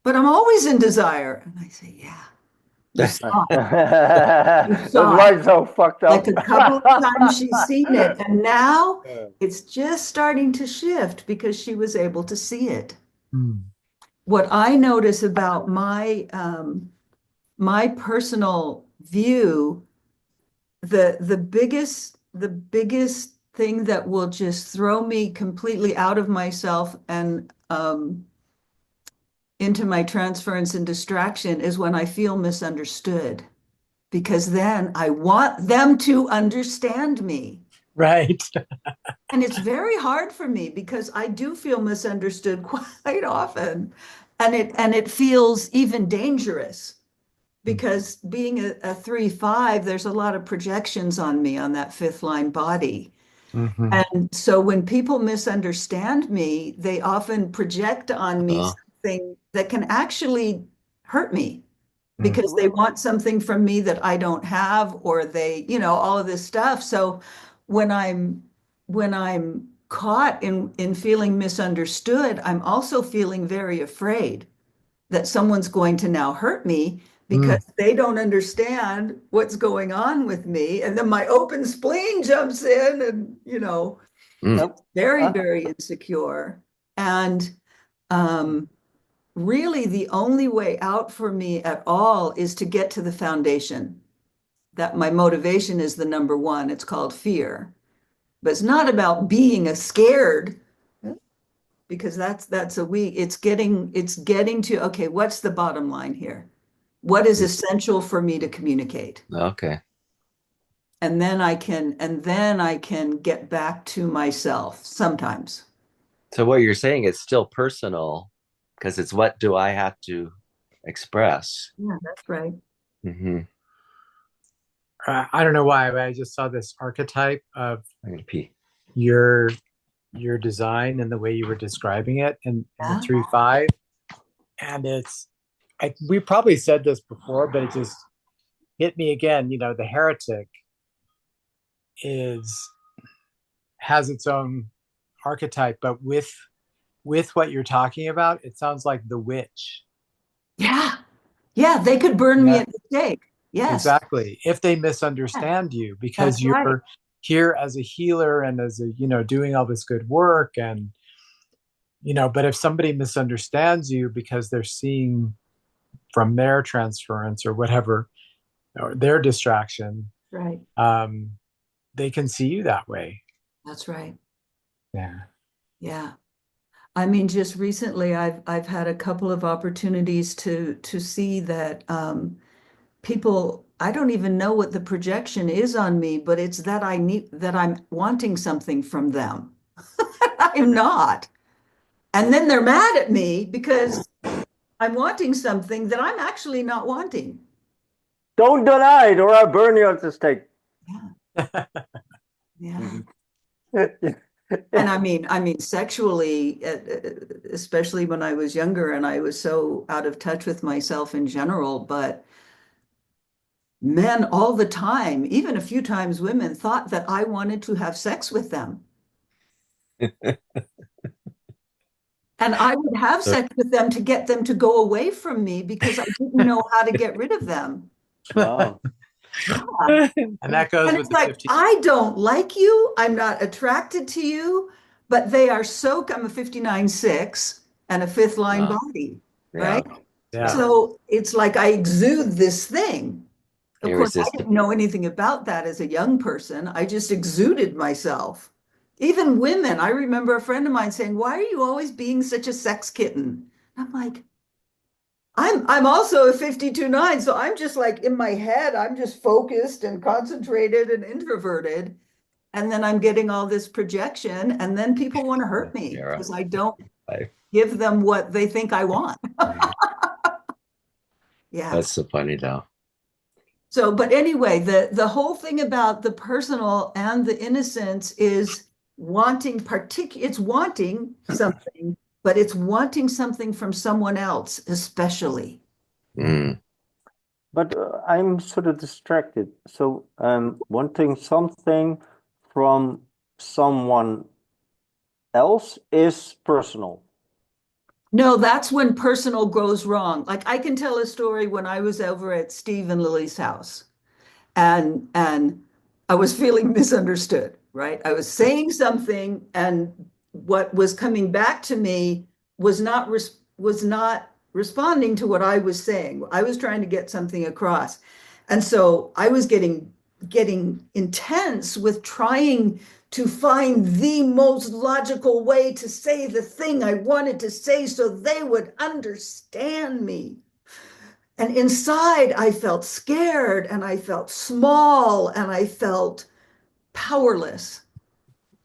A: but I'm always in desire. And I say, yeah, you saw it. You
E: That's
A: saw
E: why
A: it.
E: it's so fucked
A: Like
E: up.
A: a couple of times she's seen it. And now it's just starting to shift because she was able to see it.
C: Mm.
A: What I notice about my personal view, the biggest thing that will just throw me completely out of myself and into my transference and distraction is when I feel misunderstood, because then I want them to understand me.
C: Right.
A: And it's very hard for me because I do feel misunderstood quite often. And it feels even dangerous because being a 3/5, there's a lot of projections on me on that fifth line body.
C: Mm-hmm.
A: And so when people misunderstand me, they often project on me
D: Oh.
A: something that can actually hurt me
C: Mm.
A: because they want something from me that I don't have, or all of this stuff. So when I'm caught in feeling misunderstood, I'm also feeling very afraid that someone's going to now hurt me because
C: Mm.
A: they don't understand what's going on with me. And then my open spleen jumps in and,
D: Mm.
E: Yep.
A: very, very insecure. And really, the only way out for me at all is to get to the foundation that my motivation is the number one. It's called fear. But it's not about being a scared, because that's a weak. It's getting to, okay, what's the bottom line here? What is essential for me to communicate?
D: Okay.
A: And then I can get back to myself sometimes.
D: So what you're saying is still personal because it's what do I have to express?
A: Yeah, that's right.
D: Hmm.
C: I don't know why, but I just saw this archetype of
D: I'm gonna pee.
C: your your design and the way you were describing it in the
A: Yeah.
C: 3/5. And we probably said this before, but it just hit me again. The heretic is has its own archetype, but with what you're talking about, it sounds like the witch.
A: Yeah. Yeah, they could burn me
C: Yeah.
A: at the stake. Yes,
C: exactly. If they misunderstand you because
A: that's right.
C: you're here as a healer and as a, doing all this good work and, but if somebody misunderstands you because they're seeing from their transference or whatever, or their distraction,
A: Right.
C: um, they can see you that way.
A: That's right.
C: Yeah.
A: Yeah. I mean, just recently I've had a couple of opportunities to see that people, I don't even know what the projection is on me, but it's that I'm wanting something from them. I'm not. And then they're mad at me because I'm wanting something that I'm actually not wanting.
E: Don't deny it, or I'll burn you at the stake.
A: Yeah. Yeah.
E: Yeah.
A: And I mean, sexually, especially when I was younger and I was so out of touch with myself in general, but men all the time, even a few times women, thought that I wanted to have sex with them. And I would have sex with them to get them to go away from me because I didn't know how to get rid of them.
E: Wow.
A: Yeah.
C: And that goes
A: And
C: with
A: it's
C: the
A: like,
C: 15.
A: I don't like you. I'm not attracted to you, but they are so, I'm a 59.6 and a fifth line
D: Wow.
A: body,
D: Yeah.
A: right?
C: Yeah.
D: Yeah.
A: So it's like I exude this thing. Of course, I didn't
D: Irresistible.
A: know anything about that as a young person. I just exuded myself. Even women, I remember a friend of mine saying, "Why are you always being such a sex kitten?" I'm like, I'm also a 52.9, so I'm just like in my head, I'm just focused and concentrated and introverted. And then I'm getting all this projection, and then people want to hurt me
D: Era.
A: because I don't
D: Life.
A: give them what they think I want. Yeah.
D: That's so funny though.
A: So, but anyway, the whole thing about the personal and the innocence is it's wanting something, but it's wanting something from someone else, especially.
D: Mm.
E: But I'm sort of distracted. So, wanting something from someone else is personal.
A: No, that's when personal goes wrong. Like I can tell a story when I was over at Steve and Lily's house. And I was feeling misunderstood, right? I was saying something, and what was coming back to me was not responding to what I was saying. I was trying to get something across, and so I was getting intense with trying to find the most logical way to say the thing I wanted to say so they would understand me. And inside, I felt scared and I felt small and I felt powerless.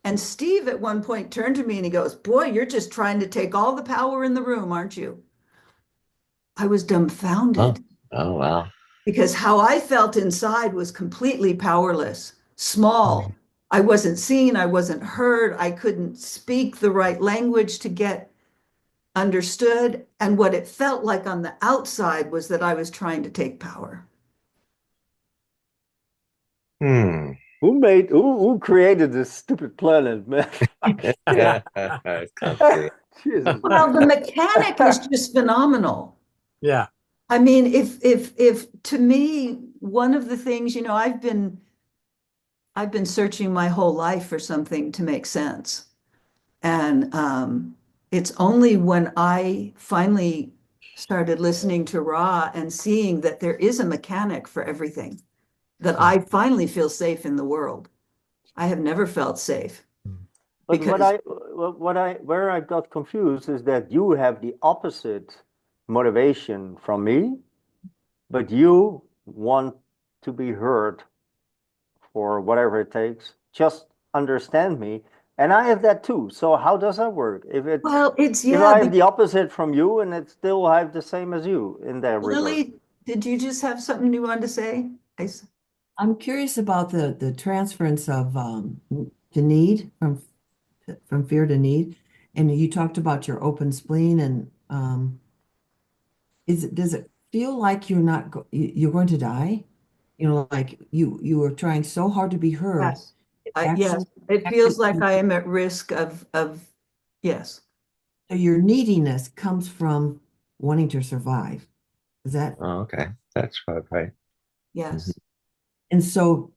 A: And Steve at one point turned to me and he goes, "Boy, you're just trying to take all the power in the room, aren't you?" I was
D: Oh.
A: dumbfounded
D: Oh wow.
A: because how I felt inside was completely powerless, small. I wasn't seen, I wasn't heard, I couldn't speak the right language to get understood. And what it felt like on the outside was that I was trying to take power.
D: Hmm.
E: Who created this stupid planet, man? Yeah.
D: It's complicated.
E: Jesus.
A: Well, the mechanic is just phenomenal.
C: Yeah.
A: I mean, if to me, one of the things, I've been searching my whole life for something to make sense. And it's only when I finally started listening to Ra and seeing that there is a mechanic for everything that I finally feel safe in the world. I have never felt safe
E: But
A: because
E: where I got confused is that you have the opposite motivation from me, but you want to be heard for whatever it takes. Just understand me, and I have that too. So how does that work?
A: well, it's
E: If
A: yeah.
E: I have the opposite from you, and it still have the same as you in that regard.
A: Lily, did you just have something you wanted to say?
B: I'm curious about the transference of to need from fear to need, and you talked about your open spleen, and does it feel like you're going to die? You know, like you were trying so hard to be heard.
A: Yes.
B: It
A: Yes,
B: actually,
A: it
B: actually,
A: feels like I am at risk of yes.
B: so your neediness comes from wanting to survive. Is that
D: Oh, okay. That's right.
A: Yes.
B: And so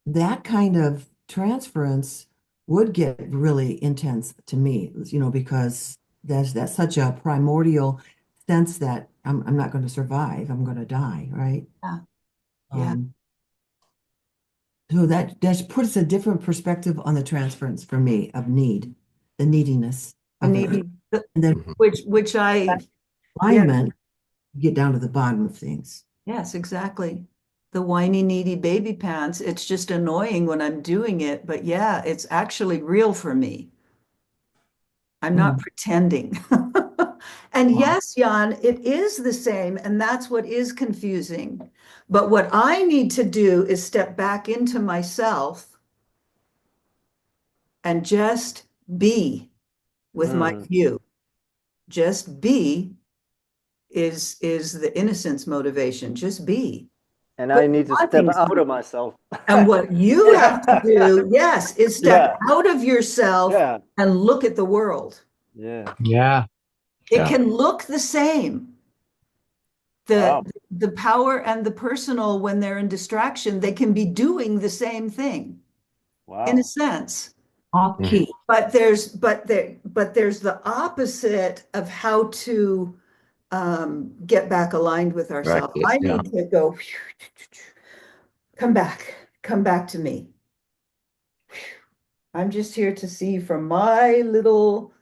B: that kind of transference would get really intense to me, because that's such a primordial sense that I'm not going to survive. I'm going to die, right?
A: Yeah. Yeah.
B: Um, so that puts a different perspective on the transference for me of need, the neediness
A: The
B: of it.
A: needy,
B: And then
D: Mhm.
A: which I, yeah,
B: alignment, get down to the bottom of things.
A: yes, exactly. The whiny, needy baby pants. It's just annoying when I'm doing it, but yeah, it's actually real for me. I'm not
B: Mm.
A: pretending. And
B: Wow.
A: yes, Jan, it is the same, and that's what is confusing. But what I need to do is step back into myself and just be with my
E: Mm.
A: view. Just be is the innocence motivation. Just be.
E: And
A: Quit
E: I need to step
A: wanting
E: out of
A: something.
E: myself.
A: And what you have to
E: Yeah.
A: do, yes, is step
E: Yeah.
A: out of yourself
E: Yeah.
A: and look at the world.
E: Yeah.
C: Yeah.
A: It
D: Yeah.
A: can look the same.
E: Wow.
A: The power and the personal, when they're in distraction, they can be doing the same thing in a
E: Wow.
A: sense.
B: Off
D: Mhm.
B: key.
A: But there's the opposite of how to get back aligned with
D: Right.
A: ourselves.
D: Yeah.
A: I
D: Yeah.
A: need to go, come back to me. I'm just here to see from my little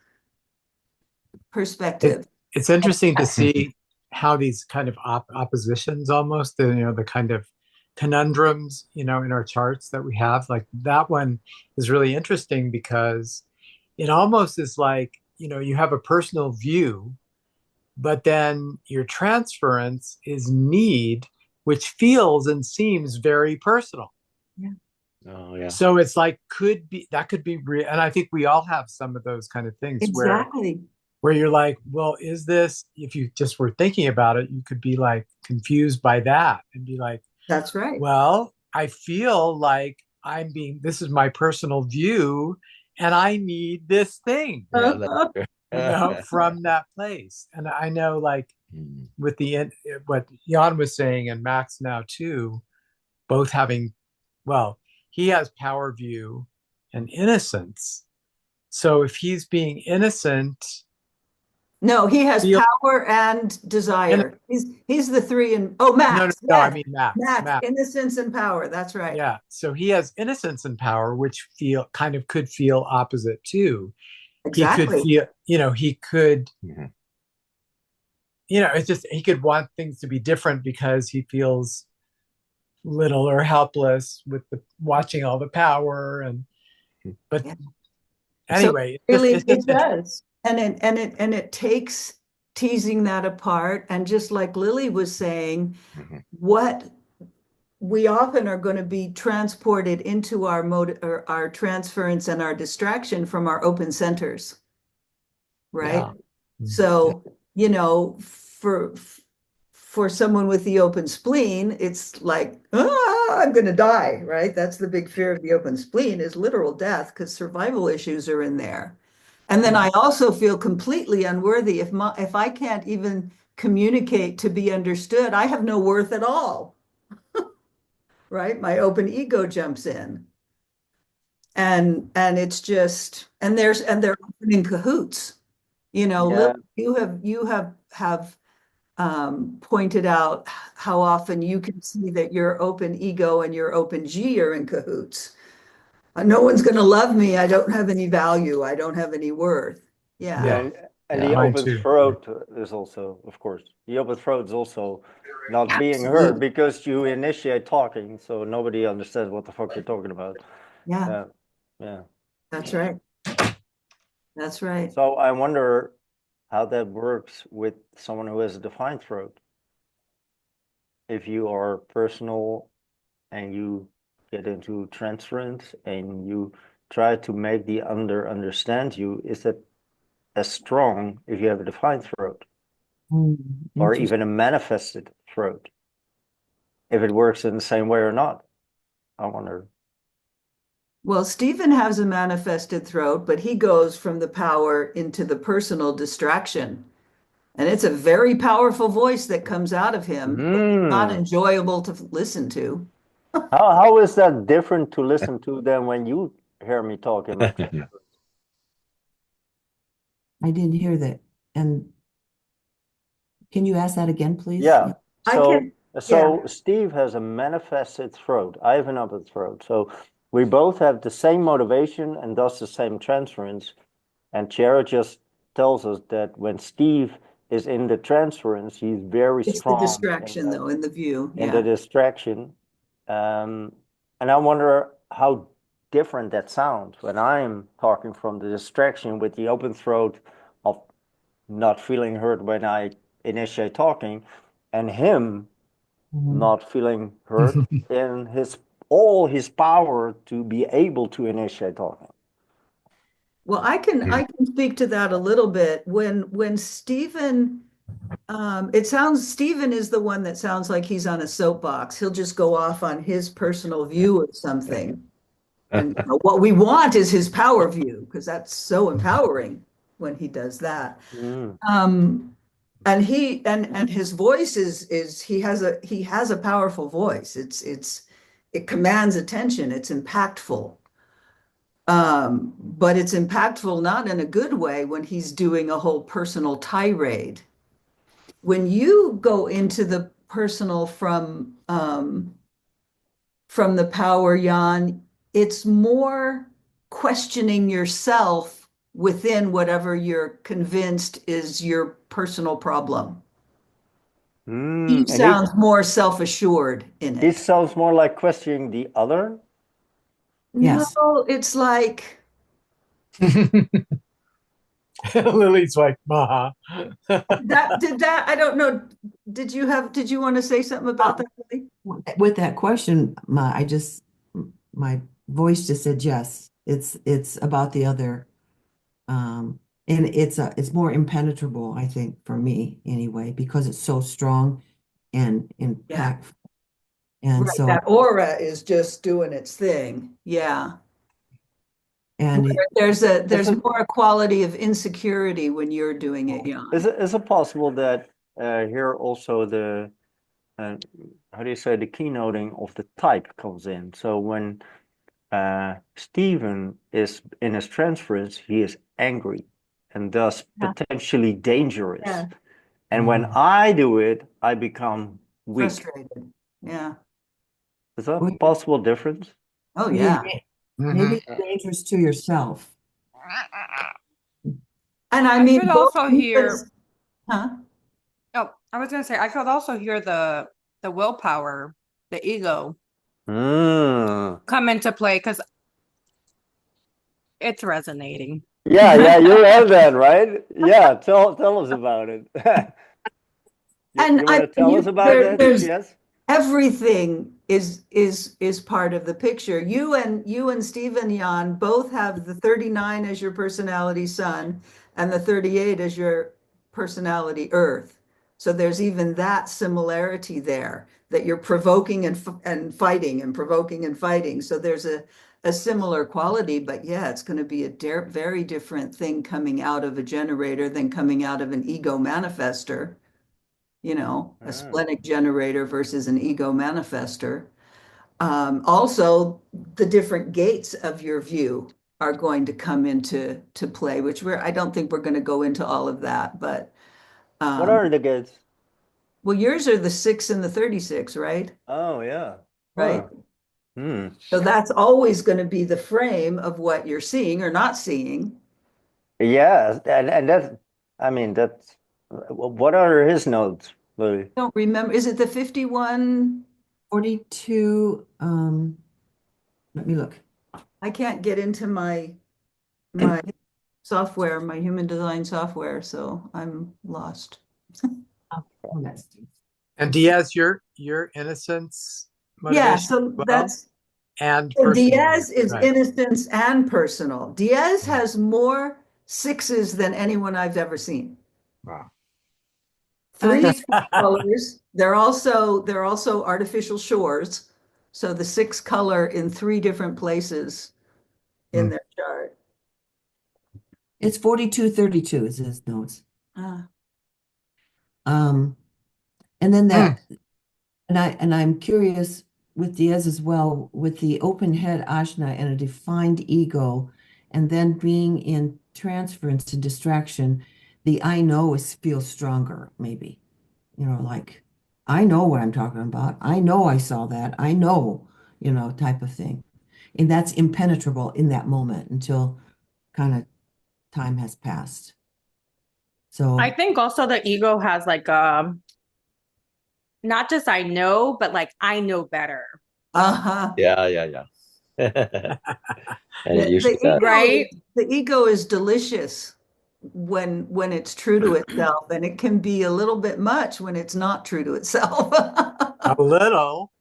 C: It,
A: perspective.
C: it's interesting to see how these kind of oppositions almost, the kind of conundrums, in our charts that we have. Like that one is really interesting because it almost is like, you have a personal view, but then your transference is need, which feels and seems very personal.
A: Yeah,
D: Oh, yeah.
C: So it's like could be real, and I think we all have some of those kind of things
A: exactly.
C: where you're like, well, is this, if you just were thinking about it, you could be like confused by that and be like,
A: That's right.
C: well, I feel like this is my personal view and I need this thing,
D: Yeah. That's true.
C: from that place. And I know, like,
D: Mm.
C: with what Jan was saying and Max now too, both having, well, he has power view and innocence. So if he's being innocent,
A: No, he has
C: feel
A: power and
C: in,
A: desire. He's the three and
C: no, no,
A: Max,
C: no, I
A: yes,
C: mean Max,
A: Max,
C: Max.
A: innocence and power. That's right.
C: Yeah. So he has innocence and power, which could feel opposite too. He could
A: Exactly.
C: feel, he could,
D: Mhm.
C: it's just, he could want things to be different because he feels little or helpless with the watching all the power. But
A: Yeah. So
C: anyway,
A: really,
C: it's just
A: it does. And it takes teasing that apart. And just like Lily was saying,
D: Mhm.
A: what we often are going to be transported into our mode or our transference and our distraction from our open centers, right?
D: Yeah. Yeah.
A: So, for someone with the open spleen, it's like, I'm going to die, right? That's the big fear of the open spleen is literal death because survival issues are in there. And then I also feel completely unworthy if I can't even communicate to be understood, I have no worth at all, right? My open ego jumps in. And it's just and they're often in cahoots. Lil,
E: Yeah.
A: you have pointed out how often you can see that your open ego and your open G are in cahoots. No one's going to love me. I don't have any value. I don't have any worth. Yeah,
C: yeah,
E: And
D: Yeah.
E: the
C: mine
E: open
C: too.
E: throat is also, of course, the open throat is also not being heard
A: absolutely.
E: because you initiate talking, so nobody understands what the fuck you're talking about.
A: Yeah,
E: Yeah. Yeah.
A: that's right. That's right.
E: So I wonder how that works with someone who has a defined throat. If you are personal and you get into transference and you try to make the understand you, is that as strong if you have a defined throat or
B: Interesting.
E: even a manifested throat? If it works in the same way or not, I wonder.
A: Well, Stephen has a manifested throat, but he goes from the power into the personal distraction. And it's a very powerful voice that comes out of him, but it's not
E: Mm.
A: enjoyable to listen to.
E: How is that different to listen to than when you hear me talk in my
B: I didn't hear that. And can you ask that again, please?
E: Yeah.
B: Yeah.
A: I
E: So
A: can, yeah,
E: so Steve has a manifested throat. I have an open throat. So we both have the same motivation and thus the same transference. And Jared just tells us that when Steve is in the transference, he's very
A: it's the
E: strong
A: distraction though in the view.
E: in the
A: Yeah.
E: distraction. And I wonder how different that sounds when I'm talking from the distraction with the open throat of not feeling heard when I initiate talking, and him
B: Mhm.
E: not feeling heard in his all his power to be able to initiate talking.
A: Well, I can speak to that a little bit. When Stephen it sounds Stephen is the one that sounds like he's on a soapbox. He'll just go off on his personal view of something. And what we want is his power view, because that's so empowering when he does that.
E: Mm.
A: And and his voice is he has a powerful voice. It commands attention. It's impactful. But it's impactful not in a good way when he's doing a whole personal tirade. When you go into the personal from the power, Jan, it's more questioning yourself within whatever you're convinced is your personal problem. He
E: And he
A: sounds more self-assured in
E: this
A: it.
E: sounds more like questioning the other.
A: No,
B: Yes.
A: it's like
C: Lily's like, Maha.
A: I don't know. Did you want to say something about that, Lily?
B: With that question, my voice just said yes. It's about the other. And it's more impenetrable, I think, for me anyway, because it's so strong and
A: Yeah,
B: impactful. And
A: right.
B: so
A: That aura is just doing its thing. Yeah.
B: and
A: Where
B: it
E: Is
A: there's
E: it
A: more a quality of insecurity when you're doing it,
E: is
A: Jan.
E: it possible that here also the uh, how do you say the keynoting of the type comes in? So when Stephen is in his transference, he is angry and thus
A: Yeah.
E: potentially dangerous.
A: Yeah.
E: And when I do it, I become weak.
A: Frustrated. Yeah.
E: Is that a
B: well,
E: possible difference?
A: Oh
B: you
A: yeah.
C: Mhm.
B: maybe it's dangerous to yourself.
A: And I
F: I
A: mean
F: could
A: both
F: also hear,
A: because, huh?
F: oh, I was gonna say I could also hear the willpower, the ego
E: Mm.
F: come into play because it's resonating.
E: Yeah, you have that, right? Yeah, tell us about it.
A: And
E: You want
A: I
E: to tell us about that?
A: there's
E: Yes.
A: everything is part of the picture. You and Stephen Yan both have the 39 as your personality sun and the 38 as your personality earth. So there's even that similarity there that you're provoking and fighting and provoking and fighting. So there's a similar quality, but yeah, it's going to be a very different thing coming out of a generator than coming out of an ego manifester, a
E: Ah.
A: splenic generator versus an ego manifester. Also, the different gates of your view are going to come into play, which I don't think we're going to go into all of that, but
E: What
A: um,
E: are the gates?
A: well, yours are the 6 and the 36, right?
E: Oh, yeah.
A: Right.
E: Huh. Hmm.
A: So that's always going to be the frame of what you're seeing or not seeing.
E: Yeah, and that's, I mean, that's, what are his notes, Louis?
A: Don't remember, is it the 51?
B: 42, let me look.
A: I can't get into my software, my human design software, so I'm lost.
B: Oh, that's
C: And Diaz, your innocence
A: Yeah,
C: motivation
A: so
C: as well,
A: that's
C: and
A: so
C: personal,
A: Diaz is
C: right?
A: innocence and personal. Diaz has more sixes than anyone I've ever seen.
C: Wow.
A: Three
B: that's
A: six colors. They're also artificial shores. So the six color in three different places in
C: Mm.
A: their chart.
B: it's 4232 is his notes.
A: Ah.
B: Um, and then
C: Mm.
B: that, and I'm curious with Diaz as well, with the open head ashna and a defined ego, and then being in transference and distraction, the I know is feels stronger, maybe. Like I know what I'm talking about. I know I saw that. I know, type of thing. And that's impenetrable in that moment until kind of time has passed.
F: I
B: So,
F: think also the ego has like not just I know, but like I know better.
A: Uh-huh.
D: Yeah, yeah, yeah. And it
A: The,
D: usually
A: the
D: does.
A: ego,
F: Right?
A: the ego is delicious when it's true to itself, and it can be a little bit much when it's not true to itself.
C: A little.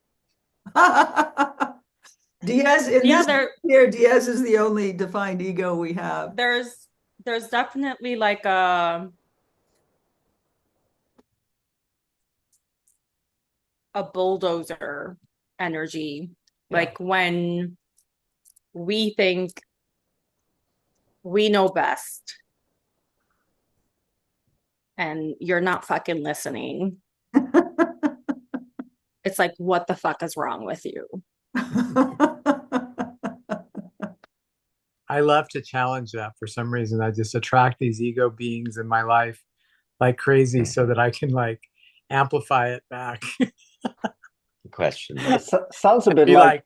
A: Diaz, in
F: Yeah,
A: this here, Diaz is the only defined ego we have.
F: there's there's definitely like a bulldozer energy.
C: Yeah.
F: Like when we think we know best and you're not fucking listening. It's like, what the fuck is wrong with you?
C: I love to challenge that for some reason. I just attract these ego beings in my life like crazy so that I can like amplify it back.
D: Question that.
E: Sounds a bit
C: Be
E: like
C: like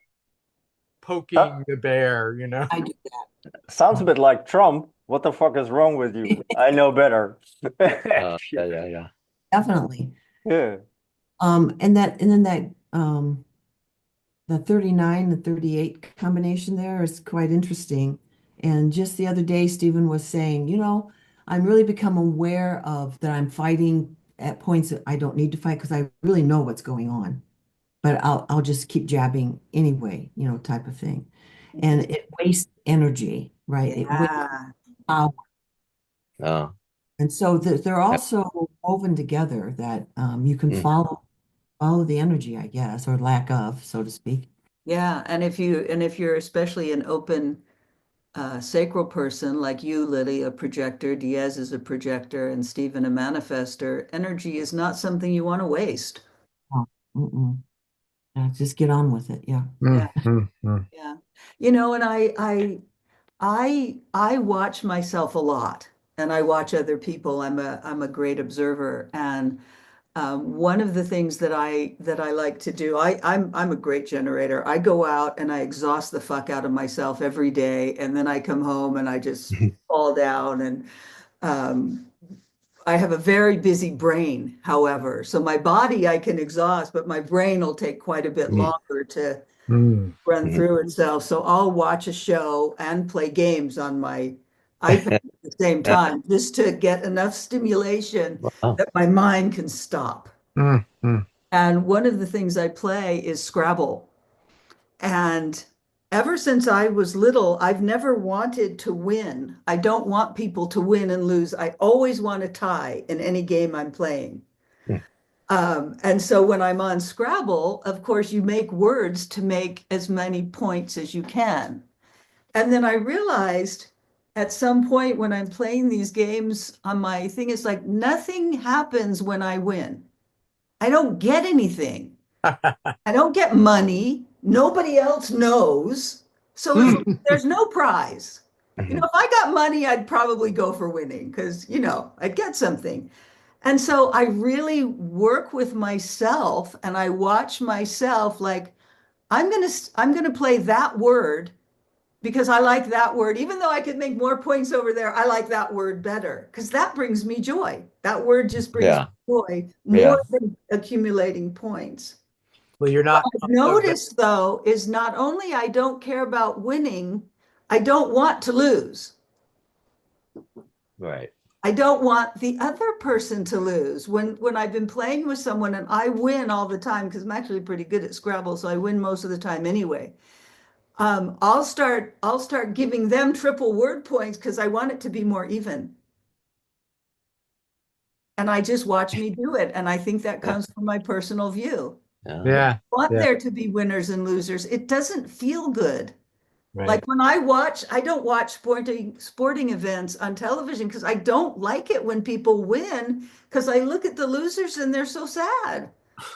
C: poking the bear.
B: I do.
E: sounds a bit like Trump. What the fuck is wrong with you? I know better.
D: Yeah, yeah, yeah.
B: Definitely.
E: Yeah.
B: And then that the 39, the 38 combination there is quite interesting. And just the other day, Stephen was saying, I'm really become aware of that I'm fighting at points that I don't need to fight because I really know what's going on. But I'll just keep jabbing anyway, type of thing. And it wastes energy, right? It wastes
A: Yeah.
B: power.
D: Oh,
B: And so they're
D: yeah.
B: also woven together that you can
D: Mm.
B: follow the energy, I guess, or lack of, so to speak.
A: Yeah. And if you're especially an open sacral person like you, Lily, a projector, Diaz is a projector, and Stephen a manifester, energy is not something you want to waste.
B: Oh, mm-mm. Just get on with it. Yeah.
A: Yeah.
C: Mm, mm, mm.
A: Yeah. And I watch myself a lot, and I watch other people. I'm a great observer, and one of the things that I like to do, I'm a great generator. I go out and I exhaust the fuck out of myself every day, and then I come home and I just fall down. And um, I have a very busy brain, however, so my body I can exhaust, but my brain will take quite a bit
D: Mm.
A: longer to
C: Mm.
A: run
D: Mhm.
A: through itself. So I'll watch a show and play games on my iPad at the same time just to get enough stimulation
D: Wow.
A: that my mind can stop.
C: Mm, mm.
A: And one of the things I play is Scrabble. And ever since I was little, I've never wanted to win. I don't want people to win and lose. I always want to tie in any game I'm playing.
D: Mm.
A: And so when I'm on Scrabble, of course, you make words to make as many points as you can. And then I realized at some point when I'm playing these games on my thing, it's like nothing happens when I win. I don't get anything. I don't get money. Nobody else knows. So it's like
C: Mm.
A: there's no prize.
D: Mhm.
A: If I got money, I'd probably go for winning because, I'd get something. And so I really work with myself and I watch myself like I'm going to play that word because I like that word. Even though I could make more points over there, I like that word better because that brings me joy. That word just brings me
D: Yeah,
A: joy more
D: yeah.
A: than accumulating points.
C: Well, you're
A: What
C: not
A: I've
C: also very,
A: noticed though is not only I don't care about winning, I don't want to lose.
D: Right.
A: I don't want the other person to lose. When I've been playing with someone and I win all the time because I'm actually pretty good at Scrabble, so I win most of the time anyway. I'll start giving them triple word points because I want it to be more even. And I just watch me do it. And I think that
D: Yeah.
A: comes from my personal view.
D: Yeah.
A: I
C: yeah,
A: want
C: yeah.
A: there to be winners and losers. It doesn't feel good.
C: Right.
A: Like when I don't watch sporting events on television because I don't like it when people win because I look at the losers and they're so sad.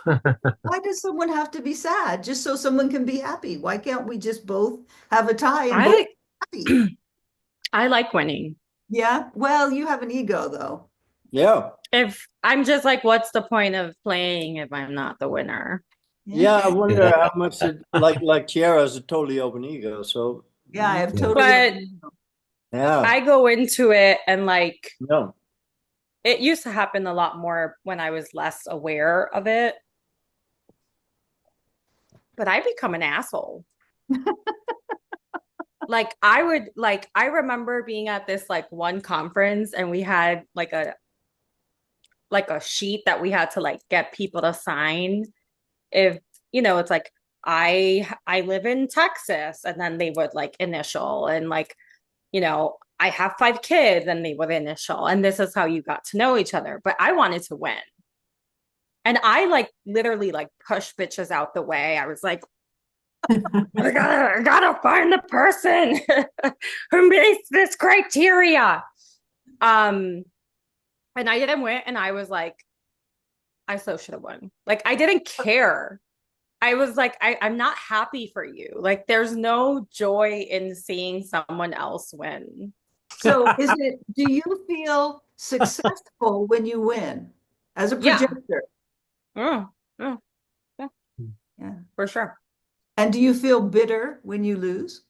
A: Why does someone have to be sad just so someone can be happy? Why can't we just both have a tie and both
F: I
A: happy?
F: I like winning.
A: Yeah. Well, you have an ego though.
E: Yeah.
F: If I'm just like, what's the point of playing if I'm not the winner?
A: Yeah.
E: Yeah, I wonder how much it like Tiara has a totally open ego. So
A: Yeah, I have
C: Yeah.
A: totally
F: But
A: open ego.
E: yeah,
F: I go into it and like
E: no.
F: it used to happen a lot more when I was less aware of it. But I become an asshole. Like I remember being at this like one conference and we had like a sheet that we had to like get people to sign if it's like I live in Texas and then they would like initial and like I have 5 kids and they would initial and this is how you got to know each other, but I wanted to win. And I like literally like push bitches out the way. I was like, I gotta find the person who meets this criteria. Um, and I didn't win, and I was like, I so should have won. Like I didn't care. I was like, I'm not happy for you. Like there's no joy in seeing someone else win.
A: So do you feel successful when you win as a
F: Yeah.
A: projector?
F: Mm, mm, yeah,
A: Yeah.
F: for sure.
A: And do you feel bitter when you lose?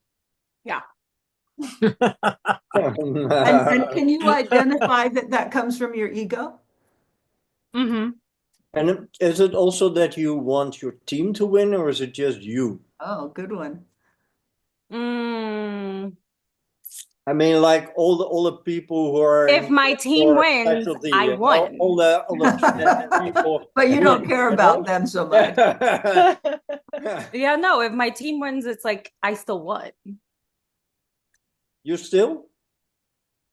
F: Yeah.
A: And can you identify that that comes from your ego?
F: Mm-hmm.
E: And is it also that you want your team to win, or is it just you?
A: Oh, good one.
F: Mm.
E: I mean, like all the people who are
F: If
E: in
F: my team
E: your
F: wins, I
E: specialty, and all
F: won.
E: the people
A: But you don't
E: win,
A: care
E: you know?
A: about them so much.
E: Yeah.
F: Yeah, no, if my team wins, it's like I still won.
E: You still?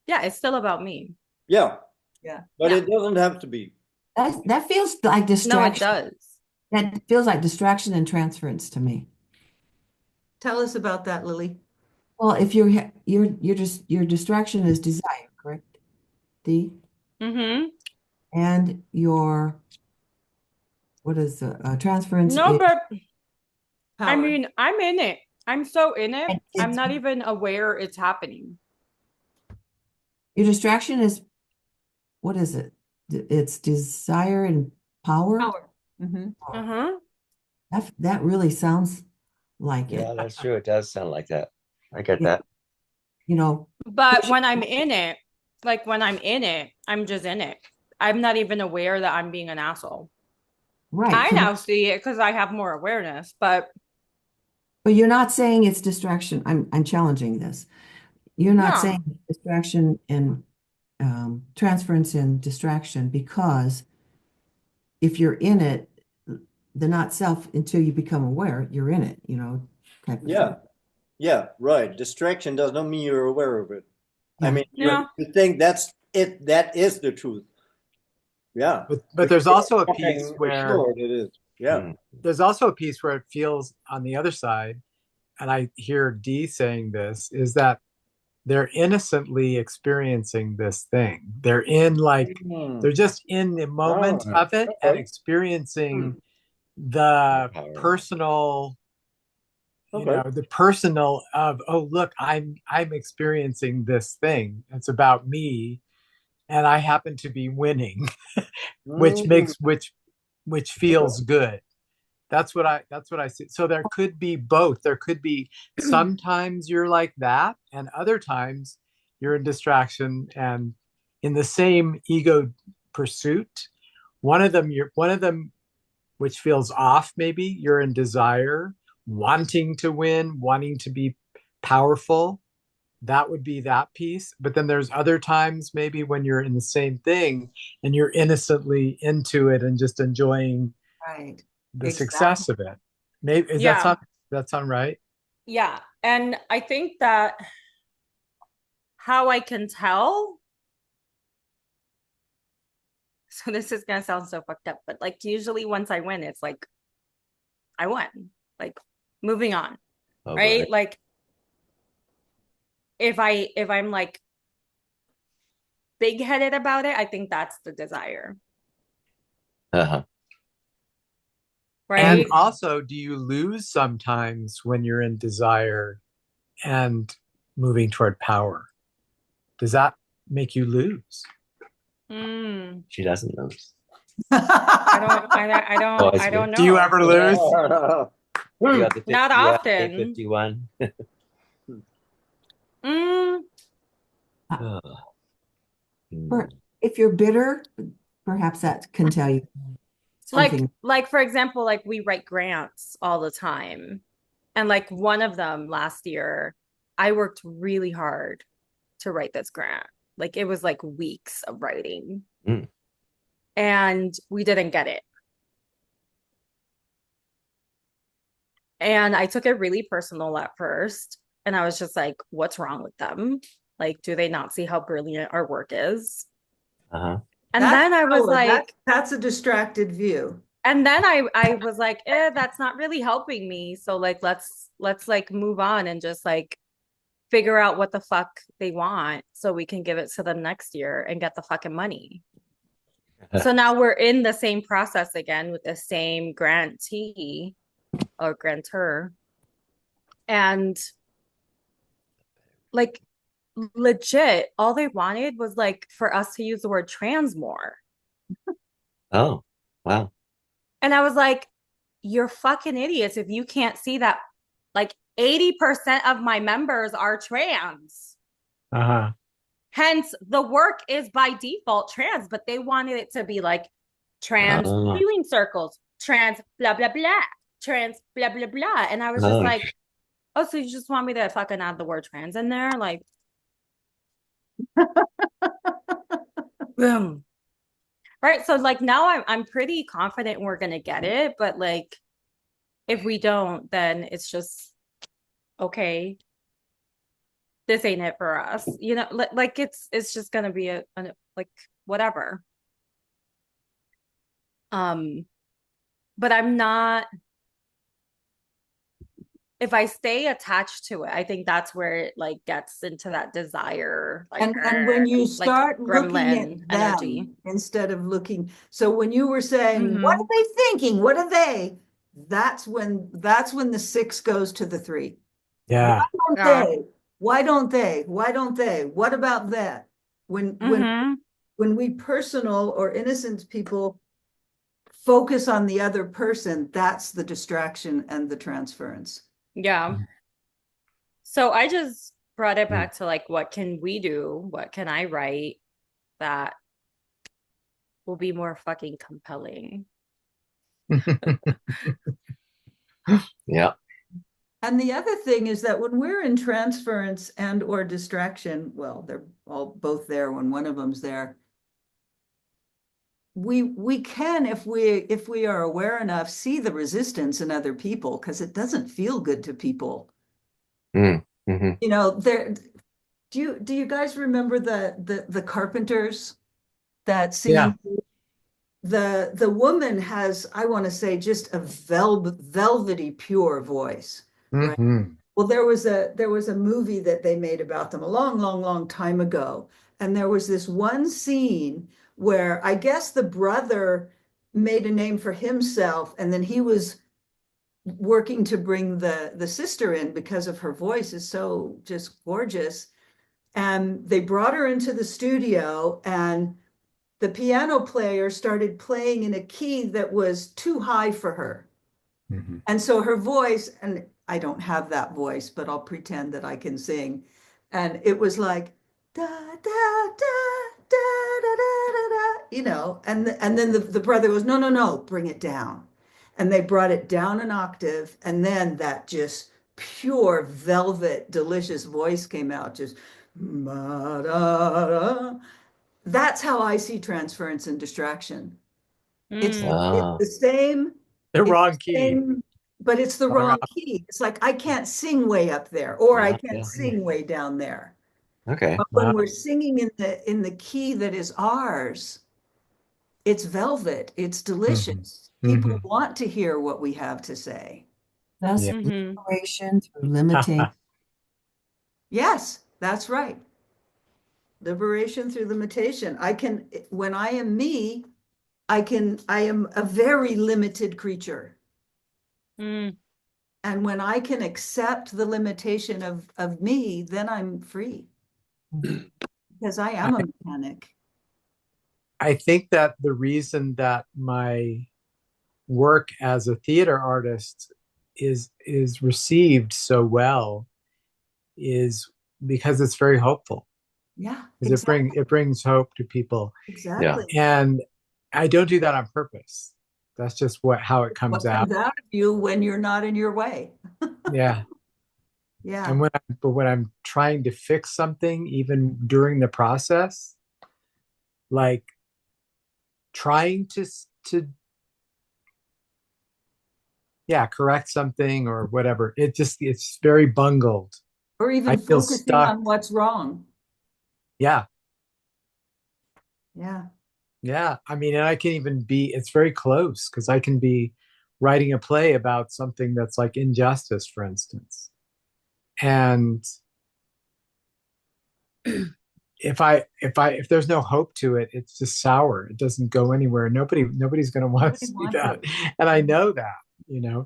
F: Yeah, it's still about me.
E: Yeah,
A: Yeah.
E: but
F: Yeah.
E: it doesn't have to be.
B: That feels like
F: No, it
B: distraction.
F: does.
B: That feels like distraction and transference to me.
A: Tell us about that, Lily.
B: Well, if you're just your distraction is desire, correct? D,
F: Mm-hmm.
B: and your what is transference
F: No,
B: is
F: but I
A: Power.
F: mean, I'm in it. I'm so in it.
B: and
F: I'm
B: it's
F: not even aware it's happening.
B: your distraction is what is it? It's desire and power.
A: Power. Hmm.
F: Uh-huh.
B: That really sounds like
D: Yeah,
B: it.
D: that's true. It does sound like that. I get
B: It,
D: that.
B: you know,
F: But
B: pushing.
F: when I'm in it, like when I'm in it, I'm just in it. I'm not even aware that I'm being an asshole.
B: Right.
F: I
B: So,
F: now see it because I have more awareness, but
B: but you're not saying it's distraction. I'm challenging this. You're not
F: no.
B: saying distraction and transference and distraction because if you're in it, the not self until you become aware, you're in it, type of
E: Yeah,
B: thing.
E: yeah, right. Distraction does not mean you're aware of it. I
B: Yeah.
E: mean,
F: Yeah.
E: you think that's it. That is the truth. Yeah,
C: But
E: but
C: there's
E: you're
C: also a piece
E: fucking
C: where
E: sure it is. Yeah.
D: Mm.
C: it feels on the other side, and I hear Dee saying this, is that they're innocently experiencing this thing.
E: Hmm.
C: They're just in the
E: All
C: moment
E: right.
C: of it and
E: Okay. Hmm.
C: experiencing
D: More
C: the
D: power.
C: personal,
E: Okay.
C: the personal of, oh, look, I'm experiencing this thing. It's about me, and I happen to be winning, which
E: Hmm.
C: makes which
E: Okay.
C: feels good. That's what I see. So there could be both. There could be sometimes you're like that, and other times you're in distraction and in the same ego pursuit. One of them which feels off, maybe you're in desire, wanting to win, wanting to be powerful. That would be that piece. But then there's other times maybe when you're in the same thing and you're innocently into it and just enjoying
A: Right.
C: the
A: Exactly.
C: success of it. Maybe is that
F: Yeah.
C: sound right?
F: Yeah. And I think that how I can tell, so this is gonna sound so fucked up, but like usually once I win, it's like I won. Like moving on.
D: Oh boy.
F: Right? Like if I'm like big-headed about it, I think that's the desire,
D: Uh-huh.
C: And
F: right?
C: also, do you lose sometimes when you're in desire and moving toward power? Does that make you lose?
F: Mm,
D: She doesn't lose.
F: I
D: Always
F: don't
C: Do you
F: know.
C: ever lose?
D: You got the 50,
F: Not
D: you got the
F: often.
D: 51.
F: Mm,
B: Uh,
D: Hmm.
B: per- if you're bitter, perhaps that can tell you something.
F: like for example, like we write grants all the time. And like one of them last year, I worked really hard to write this grant. Like it was like weeks of writing,
D: Mm.
F: and we didn't get it. And I took it really personal at first. And I was just like, what's wrong with them? Like, do they not see how brilliant our work is?
D: Uh-huh.
F: And
A: That's
F: then I was
A: Noah.
F: like,
A: That's a distracted view.
F: and then I was like, that's not really helping me. So like let's like move on and just like figure out what the fuck they want so we can give it to them next year and get the fucking money. So now we're in the same process again with the same grantee or grantor. And like legit, all they wanted was like for us to use the word trans more.
D: Oh, wow.
F: And I was like, you're fucking idiots if you can't see that like 80% of my members are trans.
C: Uh-huh.
F: Hence, the work is by default trans, but they wanted it to be like trans
D: Oh,
F: healing circles, trans blah, blah, blah, trans blah, blah, blah. And I was just
D: oh,
F: like, oh, so you just want me to fucking add the word trans in there? Like, boom. Right. So, like, now I'm pretty confident we're going to get it. But, like, if we don't, then it's just okay. This ain't it for us. You know, like it's just gonna be a like whatever. Um, but I'm not if I stay attached to it, I think that's where it like gets into that desire,
A: And when you
F: like
A: start looking at
F: gremlin energy.
A: them instead of looking, so when you were saying, what
F: Mm-hmm.
A: are they thinking? What are they? That's when the six goes to the three. Why
C: Yeah.
A: don't
F: Yeah.
A: they? Why don't they? Why don't they? What about that? When when
F: Mm-hmm.
A: when we personal or innocent people focus on the other person, that's the distraction and the transference.
F: Yeah. So I just brought it
C: Mm.
F: back to like, what can we do? What can I write that will be more fucking compelling?
D: yeah.
A: And the other thing is that when we're in transference and or distraction, well, they're all both there when one of them's there. We can, if we are aware enough, see the resistance in other people because it doesn't feel good to people.
D: Mm. Hmm.
A: You know, there do you guys remember the Carpenters, that
C: Yeah.
A: singing? The woman has, I want to say, just a velvety pure voice, right?
C: Hmm.
A: Well, there was a movie that they made about them a long, long, long time ago. And there was this one scene where I guess the brother made a name for himself, and then he was working to bring the sister in because of her voice is so just gorgeous. And they brought her into the studio, and the piano player started playing in a key that was too high for her.
C: Hmm.
A: And so her voice, and I don't have that voice, but I'll pretend that I can sing. And it was like, da, da, da, da, da, da, da, da, and then the brother goes, no, no, no, bring it down. And they brought it down an octave. And then that just pure velvet, delicious voice came out, just, da, da, da. That's how I see transference and distraction. It's
F: Mm.
A: it's
D: Oh,
A: the same,
C: The
A: it's
C: wrong
A: the
C: key.
A: same, but it's the
C: Wrong
A: wrong
C: op-
A: key. It's like I can't sing way up there, or I
D: yeah,
A: can't
D: yeah.
A: sing way down there.
D: Okay.
A: But when
C: Wow.
A: we're singing in the key that is ours, it's velvet, it's
C: Hmm.
A: delicious. People
C: Hmm.
A: want to hear what we have to say.
B: Thus,
C: Yeah.
F: Mm-hmm.
B: liberation through limitation.
A: Yes, That's right. Liberation through limitation. When I am me, I am a very limited creature.
F: Mm.
A: And when I can accept the limitation of me, then I'm free because I am a mechanic.
C: I think that the reason that my work as a theater artist is received so well is because it's very hopeful.
A: Yeah,
C: Because
A: exactly.
C: it brings hope to people.
D: Yeah.
A: Exactly.
C: And I don't do that on purpose. That's just how it comes
A: What
C: out.
A: comes out of you when you're not in your way.
C: Yeah.
A: Yeah.
C: And when I'm trying to fix something, even during the process, like trying to yeah, correct something or whatever, it's very bungled.
A: Or
C: I
A: even
C: feel
A: focusing
C: stuck.
A: on what's wrong.
C: Yeah.
A: Yeah.
C: Yeah. I mean, and I can even be, it's very close because I can be writing a play about something that's like injustice, for instance. And if there's no hope to it, it's just sour. It doesn't go anywhere. Nobody's going to want to
A: Nobody
C: see
A: wants
C: that.
A: it.
C: And I know that,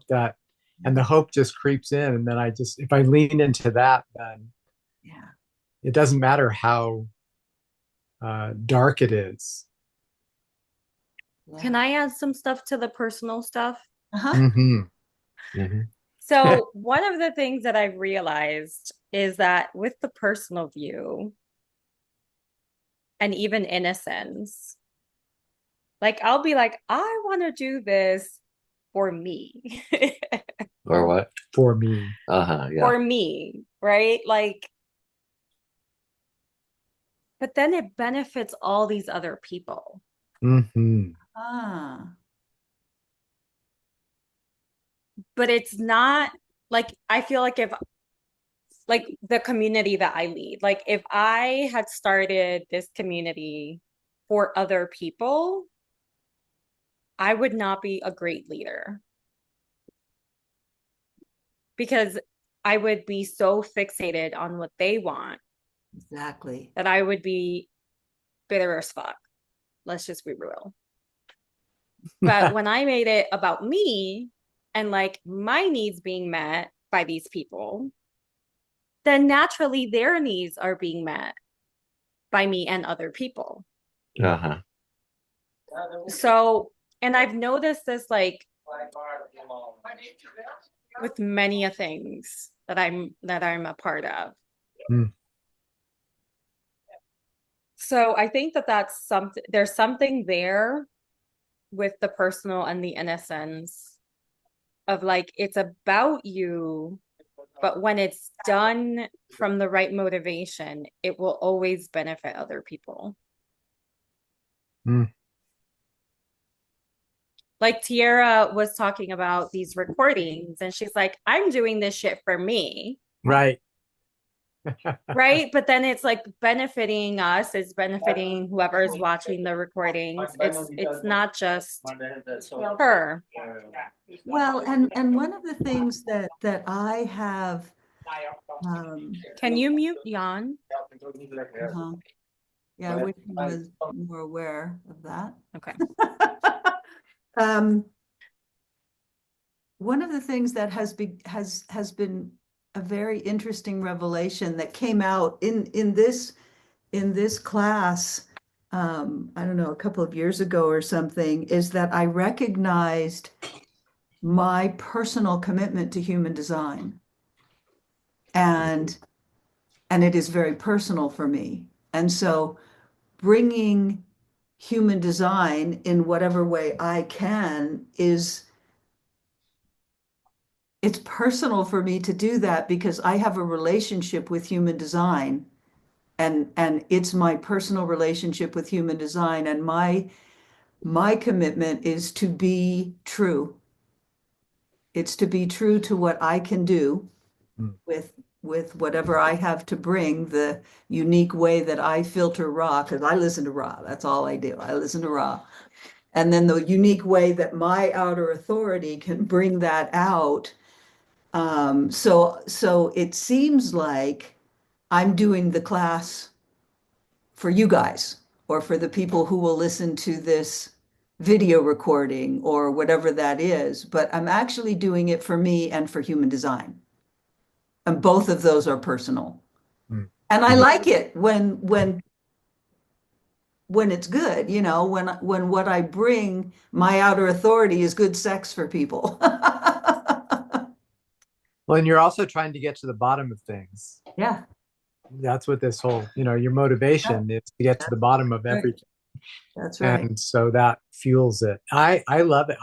C: that, and the hope just creeps in. And then if I lean into that, then
A: Yeah.
C: it doesn't matter how dark it is.
F: Can
A: Yeah.
F: I add some stuff to the personal stuff?
A: Uh-huh.
C: Hmm.
D: Hmm.
F: So, one of the things that I've realized is that with the personal view and even innocence, like I'll be like, I want to do this for me.
D: Or what?
C: For me.
D: Uh-huh. Yeah.
F: For me, right? Like, but then it benefits all these other people.
C: Hmm.
A: Ah.
F: But it's not like I feel like if like the community that I lead, like if I had started this community for other people, I would not be a great leader because I would be so fixated on what they want
A: Exactly.
F: that I would be bitter as fuck. Let's just be real. But when I made it about me and like my needs being met by these people, then naturally their needs are being met by me and other people.
D: Uh-huh.
F: So, and I've noticed this like with many a things that I'm a part of.
C: Mm.
F: So I think that that's something, there's something there with the personal and the innocence of like, it's about you, but when it's done from the right motivation, it will always benefit other people.
C: Mm.
F: Like Tiara was talking about these recordings, and she's like, I'm doing this shit for me.
C: Right.
F: Right. But then it's like benefiting us, it's benefiting whoever is watching the recordings. It's not just her.
A: Well, and one of the things that I have
F: Can you mute Jan?
A: uh-huh. Yeah, I wish he was more aware of that.
F: Okay.
A: Um, one of the things that has been a very interesting revelation that came out in this class, I don't know, a couple of years ago or something, is that I recognized my personal commitment to human design. And it is very personal for me. And so bringing human design in whatever way I can it's personal for me to do that because I have a relationship with human design and it's my personal relationship with human design and my commitment is to be true. It's to be true to what I can do
C: Mm.
A: with whatever I have to bring, the unique way that I filter raw, because I listen to raw. That's all I do. I listen to raw. And then the unique way that my outer authority can bring that out. So it seems like I'm doing the class for you guys or for the people who will listen to this video recording or whatever that is, but I'm actually doing it for me and for human design. And both of those are personal.
C: Mm.
A: And I
D: Mhm.
A: like it when it's good, you know, when what I bring, my outer authority is good sex for people.
C: Well, and you're also trying to get to the bottom of things.
A: Yeah.
C: That's what this whole, your motivation is to get to the bottom of
A: Right.
C: everything.
A: That's right.
C: And so that fuels it. I love it.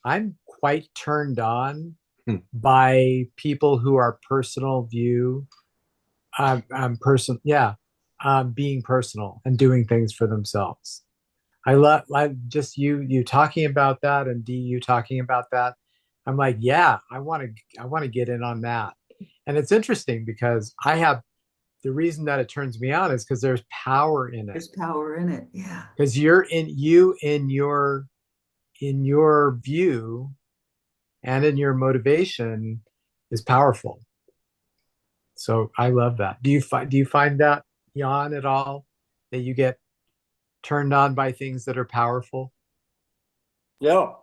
C: I'm quite turned on
D: Hmm.
C: by people who are personal view, being personal and doing things for themselves. I just you talking about that and D you talking about that. I'm like, yeah, I want to get in on that. And it's interesting because the reason that it turns me on is because there's power in it.
A: There's power in it. Yeah.
C: Because in your view and in your motivation is powerful. So I love that. Do you find that, Jan, at all, that you get turned on by things that are powerful?
E: Yeah,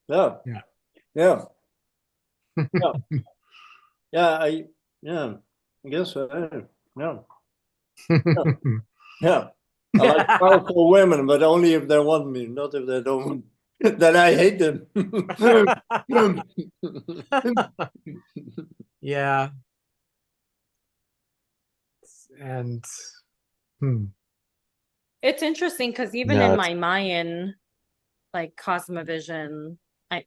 E: yeah,
C: Yeah.
E: yeah, yeah, yeah. Yeah, I guess so. Yeah, yeah, yeah. I like powerful women, but only if they want me, not if they don't. Then I hate them.
C: Yeah. And hmm.
F: It's interesting because even
D: Yeah,
F: in
D: it's,
F: my Mayan, like Cosmovision,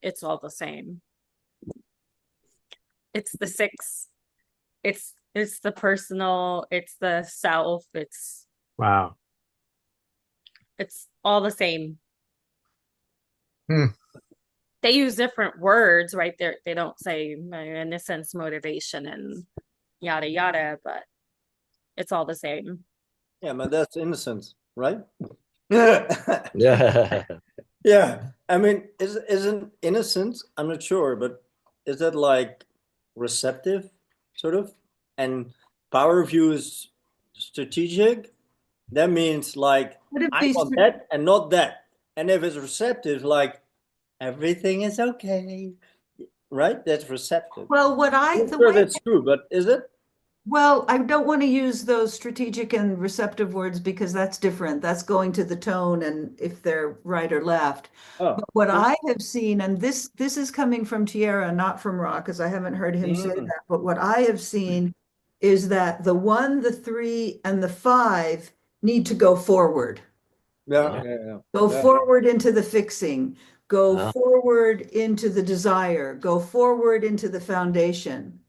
F: it's all the same. It's the six. It's the personal, it's the self,
C: Wow.
F: it's all the same.
C: Hmm.
F: They use different words, right? They don't say innocence, motivation, and yada yada, but it's all the same.
E: Yeah, but that's innocence, right? Yeah.
D: yeah.
E: Yeah. I mean, isn't innocence? I'm not sure, but is that like receptive, sort of? And power view is strategic. That means like
A: Would it
E: I
A: be,
E: want that and not that. And if it's receptive, like everything is okay, right? That's receptive.
A: well,
E: I'm not
A: the
E: sure
A: way
E: that's true, but is it?
A: Well, I don't want to use those strategic and receptive words because that's different. That's going to the tone and if they're right or left. But
E: Oh,
A: what
E: okay.
A: I have seen, and this is coming from Tierra, not from Ra, because I haven't heard him say
E: Mm.
A: that. But what I have seen is that the one, the three, and the five need to go forward.
E: Yeah,
C: Yeah.
E: yeah, yeah.
A: Go
E: Yeah.
A: forward into the fixing. Go
D: Oh,
A: forward into the desire. Go forward into the foundation.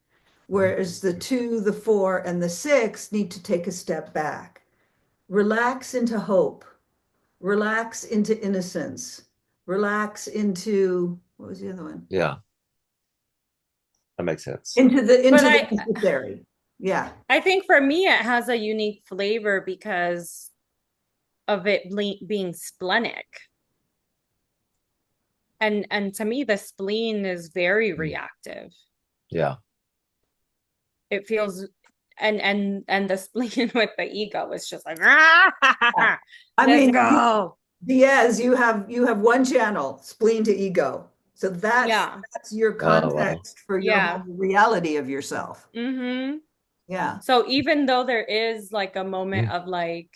A: Whereas the two, the four, and the six need to take a step back. Relax into hope. Relax into innocence. Relax into, what was the other one?
D: yeah, that makes sense.
A: Into the
F: But
A: necessary. Yeah.
F: I think for me it has a unique flavor because of it being splenic. And to me the spleen is very
D: Mm.
F: reactive.
D: Yeah.
F: It feels and the spleen with the ego is just like ah,
A: I
F: let's
A: mean,
F: go.
A: Diaz, you have one channel, spleen to ego. So
F: Yeah.
A: that's your
D: Oh, wow.
A: context for your whole
F: Yeah.
A: reality of yourself.
F: Mm-hmm.
A: Yeah.
F: So even though there is like a moment
D: Mm.
F: of like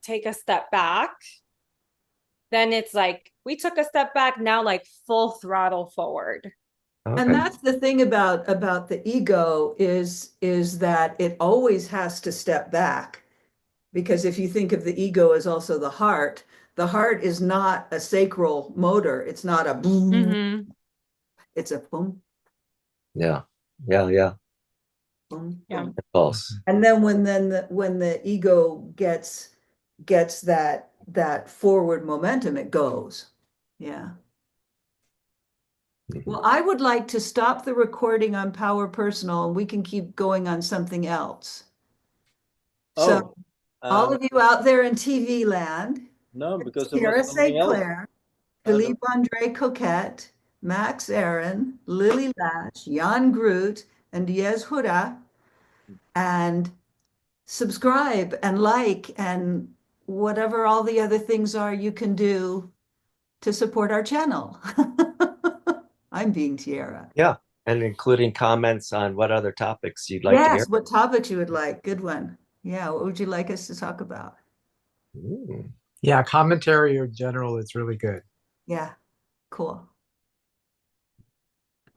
F: take a step back, then it's like we took a step back, now like full throttle forward.
A: And
D: Okay.
A: that's the thing about the ego is that it always has to step back because if you think of the ego as also the heart is not a sacral motor. It's not a boom,
F: Mm-hmm.
A: it's a boom,
D: Yeah. Yeah. Yeah.
A: boom,
F: Yeah.
A: boom.
D: Impulse.
A: And then when the ego gets that forward momentum, it goes. Yeah.
D: Mhm.
A: Well, I would like to stop the recording on Power Personal and we can keep going on something else. So
E: Oh,
A: all
E: um,
A: of you out there in TV land,
E: no, because there was
A: Tierra
E: something
A: St.
E: else.
A: Clair,
E: There
A: Philippe Andre Coquette, Max Aaron, Lily Lash, Jan Groot, and Diaz Huda and subscribe and like and whatever all the other things are you can do to support our channel. I'm being Tiara.
D: Yeah. And including comments on what other topics you'd like to hear.
A: Yes, what topics you would like? Good one. Yeah, what would you like us to talk about?
D: Ooh.
C: Yeah, commentary in general is really good.
A: Yeah, cool.